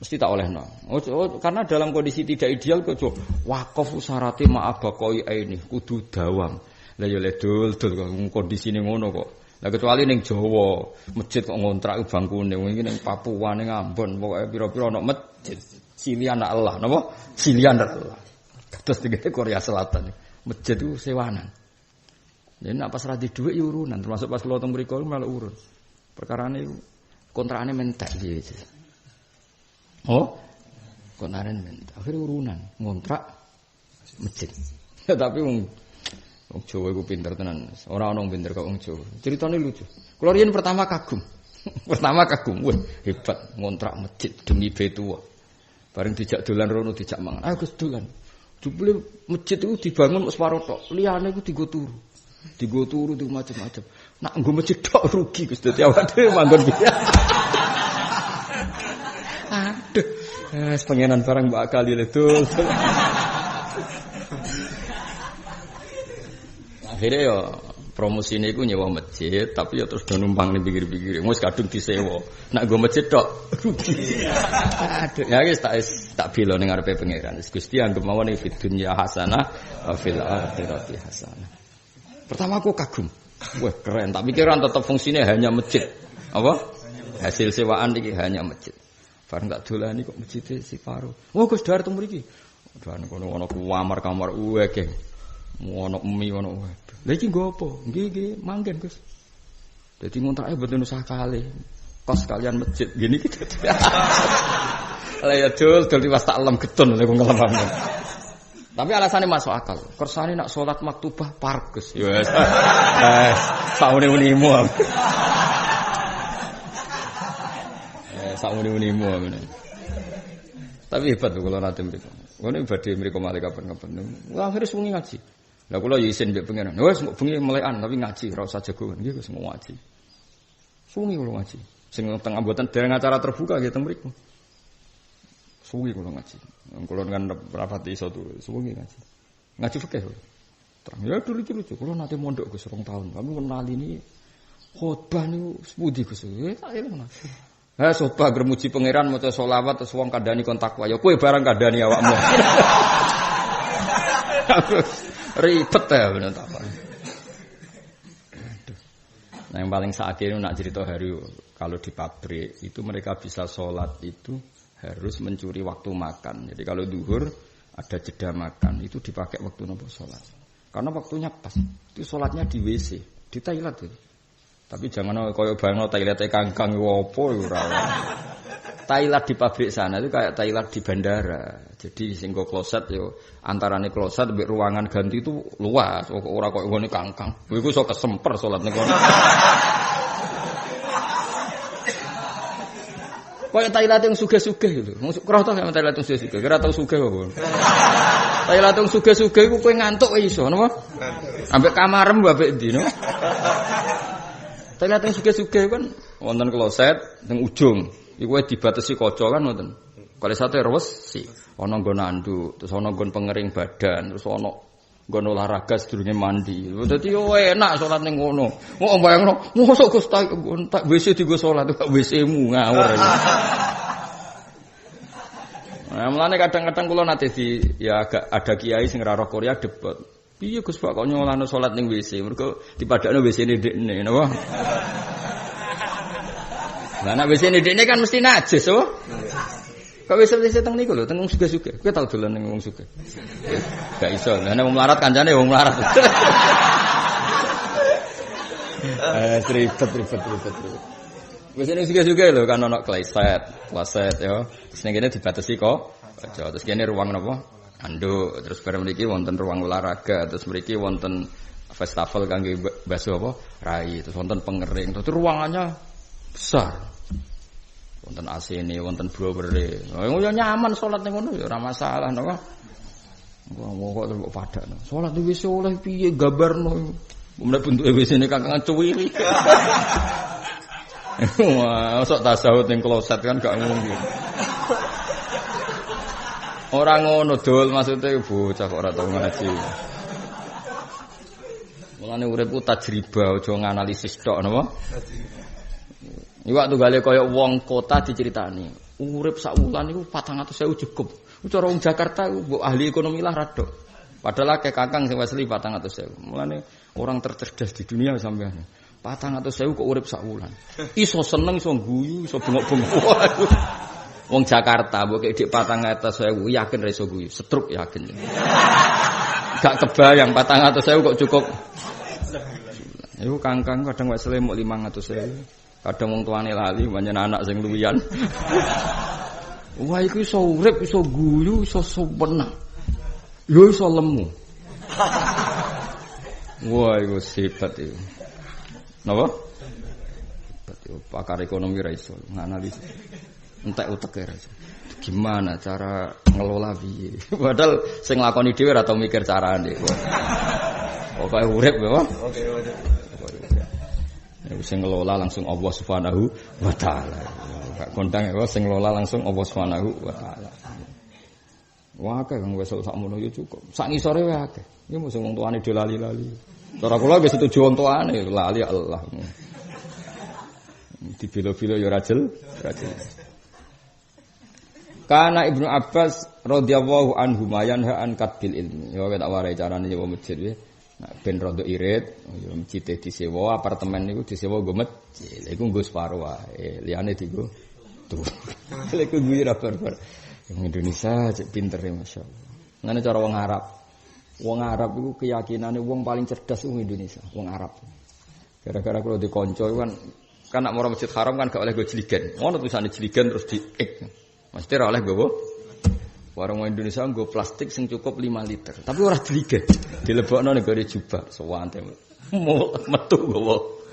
Mesti tak olehno. Karena dalam kondisi tidak ideal kok wakaf syaratnya ma'abaqoi ini kudu dawam. Lah ya ledul kondisine ngono kok. Lah kecuali ning Jawa, masjid kok ngontrak bangkune iki ning Papua ning Ambon pokoke pira-pira ana masjid. Silian Allah, napa? Silian Allah. Terus digene Korea Selatan. Masjid itu sewanan. Jadi nek pas ra di dhuwit ya urunan, termasuk pas kula teng mriku malah urun. Perkarane kontrakane mentek iki. Oh? Kontrakane mentek. Akhire urunan, ngontrak masjid. Ya tapi wong Jawa iku pinter tenan. Ora ana wong pinter kok wong Jawa. Ceritane lucu. Kula riyen pertama kagum. Wah, hebat ngontrak masjid demi betua. Bareng dijak dolan rono dijak mangan. Ayo Gus dolan. Jebule masjid itu dibangun separo tok. Liyane iku digo turu. Digo turu di macam-macam. Nak nggo masjid tok rugi Gus dadi awake dhewe manggon piye. Aduh. Pengenan barang mbak kali le dul. Akhirnya ya promosi ini aku nyewa masjid, tapi ya terus do numpang ning pinggir-pinggir. Wis kadung disewa. Nak nggo masjid tok rugi. Aduh, ya wis tak bela ning ngarepe pangeran. Gusti anggap mawon fi dunya hasanah wa fil akhirati hasanah. Pertama aku kagum. Wah, keren. Tak pikiran tetap fungsinya hanya masjid. Apa? Hasil sewaan iki hanya masjid. Bareng tak dolani kok masjid separo. Oh, Gus dar teng mriki. Dan kono ana kamar akeh. Ono mie ono wae. Lha iki nggo apa? Nggih, manggen, Gus. Dadi ngontrake mboten usah kalih. Kos kalian masjid ngene iki dadi. Lah ya dul liwas tak lem getun lek ngelem. Tapi alasannya masuk akal. Kersane nak salat maktubah pargus. Ya wis. Saune-unimu. Saune-unimu ngene. Tapi hebat kok kula nate mriku. Ngene badhe mriku malih kapan-kapan. Wah, akhire sungi ngaji. Lah kula yo isin mbek pengen. Wes mbok bengi melekan tapi ngaji, ora usah jago. Nggih Gus mau ngaji. Sungi kula ngaji. Sing teng amboten dereng acara terbuka nggih teng mriku. Sungi kula ngaji. Kula dengan rapati iso tuh sungi ngaji. Ngaji fikih. Terang ya lucu-lucu. Kula nate mondok Gus 2 tahun. Kami menali ini khotbah niku sepudi Gus. Tak eling. Ha sopa gremuji pangeran maca selawat terus wong kandhani kon takwa. Ya kowe barang kandhani awakmu. Ribet ya bener tak apa. Nah yang paling sakit nak cerita hari kalau di pabrik itu mereka bisa sholat itu harus mencuri waktu makan. Jadi kalau duhur ada jeda makan itu dipakai waktu nopo sholat. Karena waktunya pas. Itu sholatnya di WC di Thailand itu. Tapi jangan koyo bangno Thailand kangkang wopo ora. Thailand di pabrik sana itu kayak Thailand di bandara. Jadi sing go kloset yo antarane kloset mbek ruangan ganti itu luas. Ora kok ngene kangkang. Iku iso kesemper salat ning kono. Kayak Thailand yang sugih-sugih lho. Ora tau sama Thailand yang sugih-sugih. Ora tau sugih kok. Thailand yang sugih-sugih iku kowe ngantuk iso napa? Ambek kamarem mbek ndi no. Thailand yang sugih-sugih kan wonten kloset ning ujung. Iku dibatasi kaca kan ngoten. Kali sate resi, ana nggon anduk, terus ana nggon pengering badan, terus ana nggon olahraga sedurunge mandi. Dadi yo enak salat ning ngono. Kok bayangno, mosok Gus tak WC dienggo salat kok WC-mu ngawur. Nah, mulane kadang-kadang kula nate ya agak ada kiai sing ora roh Korea debat. Piye Gus Pak kok nyolano salat ning WC? Mergo dipadakno WC-ne dekne napa? Lah nek WC ndekne kan mesti najis, oh. Kok wis teng niku lho, teng suge-suge. Kowe tau dolan ning wong suge. Gak iso. Lah nek wong melarat kancane wong melarat. Ribet. Wis ning suge-suge lho kan ana kloset ya. Terus ning kene dibatasi kok. Aja terus kene ruang napa? Anduk. Terus bareng mriki wonten ruang olahraga, terus mriki wonten festival kangge baso apa? Rai, terus wonten pengering. Terus ruangannya besar. Wonten AC-ne, wonten blowere. Ya nyaman salat ning ngono ya ora masalah napa. Wong kok terus padakno. Salat wis oleh piye gambarno. Mulai bentuk WC ini kangen cuwiri. Wah, sok tasawuf ning kloset kan gak mungkin. Ora ngono dol maksude bocah kok ora tau ngaji. Mulane urip ku tajribah aja nganalisis tok napa? Iwak tunggale kaya wong kota diceritani. Urip sak wulan niku 400.000 cukup. Cara wong Jakarta mbok ahli ekonomi lah rada. Padahal akeh kakang sing asli 400.000. Mulane orang tercerdas di dunia sampean. 400.000 kok urip sak wulan. Iso seneng, iso guyu, iso bengok-bengok. Wong Jakarta mbok dik 400.000 yakin ra iso guyu, setruk yakin. Gak kebayang 400.000 kok cukup. Iku kangkang kadang wis lemuk 500.000. Kadang wong tuane lali pancen anak sing luwian. Wah iku iso urip, iso guyu, iso sopan. Yo iso lemu. Wah iku hebat iku. Napa? Hebat iku pakar ekonomi ra iso nganalisis. Entek uteke ra iso. Gimana cara ngelola piye? Padahal sing nglakoni dhewe ora tau mikir carane. Pokoke urip ya. Oke. Sing ngelola langsung Allah Subhanahu wa taala. Gak kondang ya sing ngelola langsung Allah Subhanahu wa taala. Wah akeh kang wis sakmono yo cukup. Sak ngisore wae akeh. Iki mung wong tuane dhewe lali-lali. Cara kula wis setuju wong tuane lali Allah. Dibilo-bilo yo rajel. Kana Ibnu Abbas radhiyallahu anhu mayanha an kadbil ilmi. Ya tak warai carane nyewa masjid ya. Nah, ben rondo irit, ya masjid disewa, apartemen niku disewa nggo masjid. Iku nggo separo wae. Liyane dienggo tuh. Lek kuwi ra barbar. Yang Indonesia cek pinter ya masyaallah. Ngene cara wong Arab. Wong Arab iku keyakinane wong paling cerdas wong Indonesia, wong Arab. Gara-gara kalau di konco kan nak mau masjid haram kan gak oleh go jeligen. Ngono tulisane jeligen terus diik. Mesti ora oleh gowo. Warung Indonesia nggo plastik sing cukup 5 liter. Tapi ora jeligen. Dilebokno ning gone jubah sewante. Metu gowo.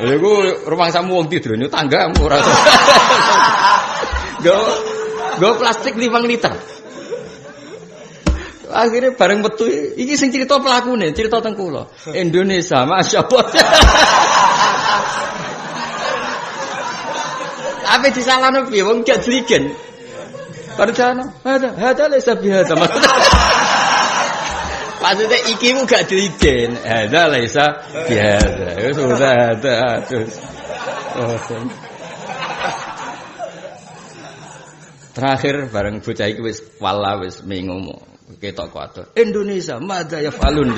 Iku rumah samu wong tidur ini tanggamu ora. Go plastik 5 liter. Akhirnya bareng metu iki sing cerita pelakune, cerita teng kula. Indonesia, masyaallah. Apa disalahno piye wong gak jligen. Padahal ada lesa biasa. Maksudnya iki mu gak jligen. Ada lesa biasa. Ya sudah ada terus. Terakhir bareng bocah iki wis wala wis mengomo. Ketok kuat. Indonesia madza yafalun.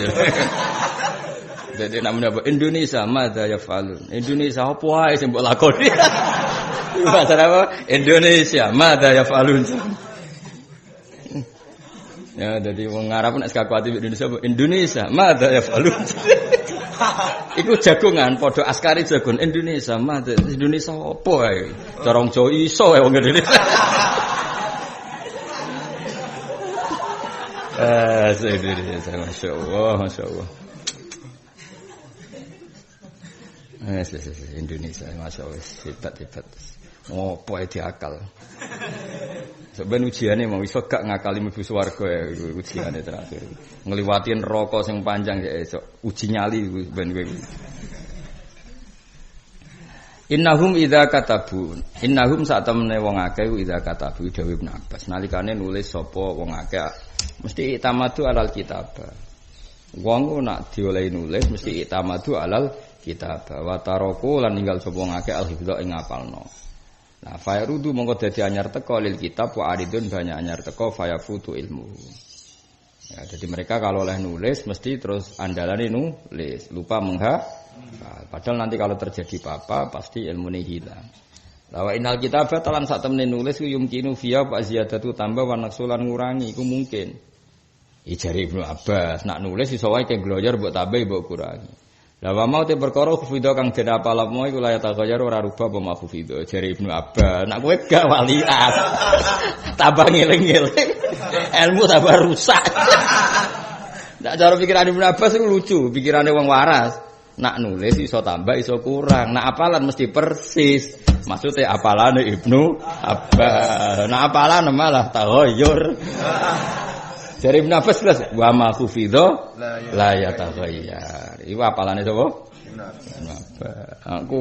Jadi namanya apa? Indonesia madza yafalun. Indonesia apa wae sing mbok lakoni. Bahasa apa? Indonesia madza yafalun. Ya jadi wong Arab nek kakuati Indonesia Indonesia madza yafalun. Iku jagongan padha askari jagon Indonesia madza Indonesia apa wae. Cara wong Jawa iso wae wong Indonesia. Indonesia, masya Allah. Indonesia, masya Allah, hebat. Oh, poe diakal. Sebenarnya ujiannya mau iso gak ngakali mlebu swarga ya ujiannya terakhir. Ngliwatin neraka sing panjang ya esok uji nyali ben kowe. Innahum idza katabu. Innahum sak temene wong akeh idza katabu dawuh Ibnu Abbas. Nalikane nulis sapa wong akeh mesti itamadu alal kitabah. Wong nak diolehi nulis mesti itamadu alal kitabah. Wa taraku lan ninggal sapa wong akeh al-hifdha ing ngapalno. Nah, fayrudu mongko dadi anyar teko lil kitab wa aridun banyak anyar teko fayafutu ilmu. Ya, jadi mereka kalau oleh nulis mesti terus andalane nulis, lupa padahal nanti kalau terjadi apa-apa pasti ilmune hilang. Lawa innal kitabah talan sak temene nulis yumkinu fiya wa ziyadatu tambah wa naqsulan ngurangi iku mungkin. Ijari Ibnu Abbas nak nulis iso wae keng gloyor mbok tambah mbok kurangi. Lah wa mau te perkara khufidho kang den apalmu iku la yataghayyar ora rubah apa khufidho jari Ibnu Abbas. Nak kowe gak walian. Tambah ngeling-eling. Ilmu tambah rusak. Nak cara pikiran Ibnu Abbas iku lucu, pikirane wong waras. Nak nulis iso tambah iso kurang. Nak apalan mesti persis. Maksudnya apalane Ibnu Abbas. Nak apalan malah taghayyur. Dari Ibnu Abbas jelas wa ma khufidha la yataghayyar. Iku apalane sapa? Ibnu Abbas. Aku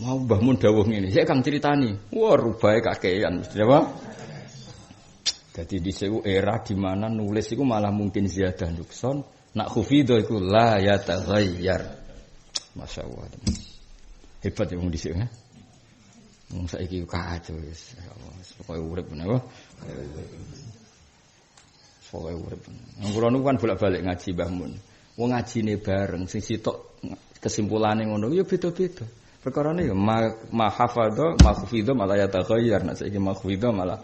mau Mbah Mun dawuh ngene. Saya kang critani. Wah, rubahe kakean mesti apa? Jadi di sewu era di mana nulis iku malah mungkin ziyadah nukson, nak khufidha iku la yataghayyar. Masyaallah. Hebat ya wong dhisik ha. Wong saiki kacau wis. Pokoke urip menapa? Pokoke urip. Kula niku kan bolak-balik ngaji Mbah Mun. Wong ngajine bareng sing sitok kesimpulane ngono ya beda-beda. Perkarane ya ma hafadha ma khufidha malah yataghayyar. Nek saiki ma khufidha malah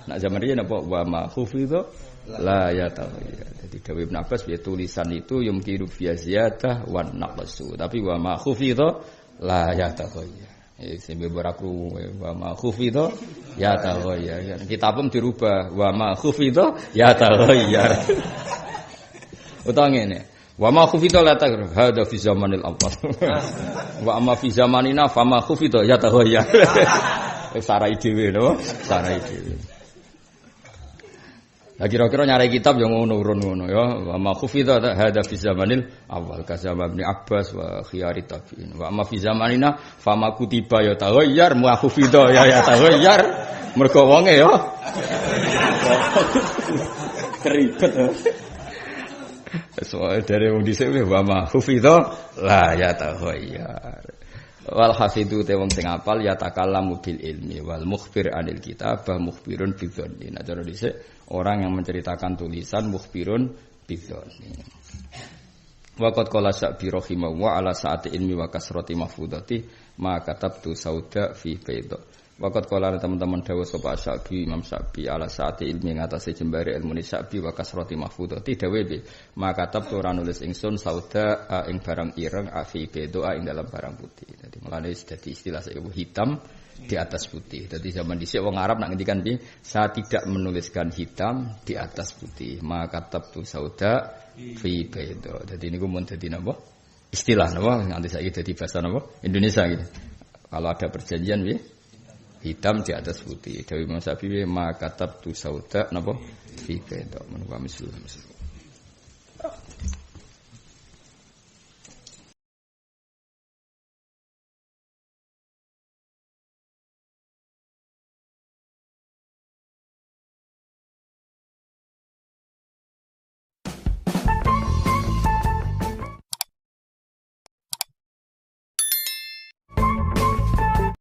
nak zaman riyen apa wa ma khufidha la yataghayyar. Jadi Dawi Ibnu Abbas ya tulisan itu yumkinu fi ziyadah wan naqsu. Tapi wa ma khufidha la yataghayyar. Sing berakru wa ma khufidha yataghayyar. Kitabum dirubah wa ma khufidha yataghayyar. Utawa ngene. Wa ma khufidha la taghayyar hada fi zamanil awwal. Wa amma fi zamanina fa ma khufidha yataghayyar. Sarai dhewe lho, sarai dhewe. Lah kira-kira nyari kitab yang ngono-ngono ngono ya. Wa ma khufidha hada fi zamanil awal ka zaman Ibnu Abbas wa khiyari tabi'in. Wa ma fi zamanina fa ma kutiba ya taghayyar ma khufidha ya taghayyar. Mergo wonge ya. Keribet. Soale dari wong dhisik wa ma khufidha la ya taghayyar. Wal hafidhu te wong sing apal ya takallamu bil ilmi wal mukhbir anil kitabah mukhbirun bi dzanni. Nah cara dhisik orang yang menceritakan tulisan mukhbirun bi dzanni. Waqad qala Sa'bi rahimahu wa ala sa'ati ilmi wa kasrati mahfudati ma katabtu sauda fi baydha. Waqad qala teman-teman dawuh sapa Sa'bi Imam Sa'bi ala sa'ati ilmi ngatasi jembare ilmu ni Sa'bi wa kasrati mahfudati dawuh be ma katabtu ora nulis ingsun sauda ing barang ireng fi baydha ing dalam barang putih. Dadi mulane dadi istilah saya hitam di atas putih. Jadi zaman dhisik wong Arab nak ngendikan piye? Saya tidak menuliskan hitam di atas putih. Maka katabtu sauda fi baydha. Jadi niku mun dadi napa? Istilah napa nganti saiki dadi bahasa napa? Indonesia gitu. Kalau ada perjanjian piye? Hitam di atas putih. Dewi Imam Syafi'i maka katabtu sauda napa? Fi baydha. Menapa misal.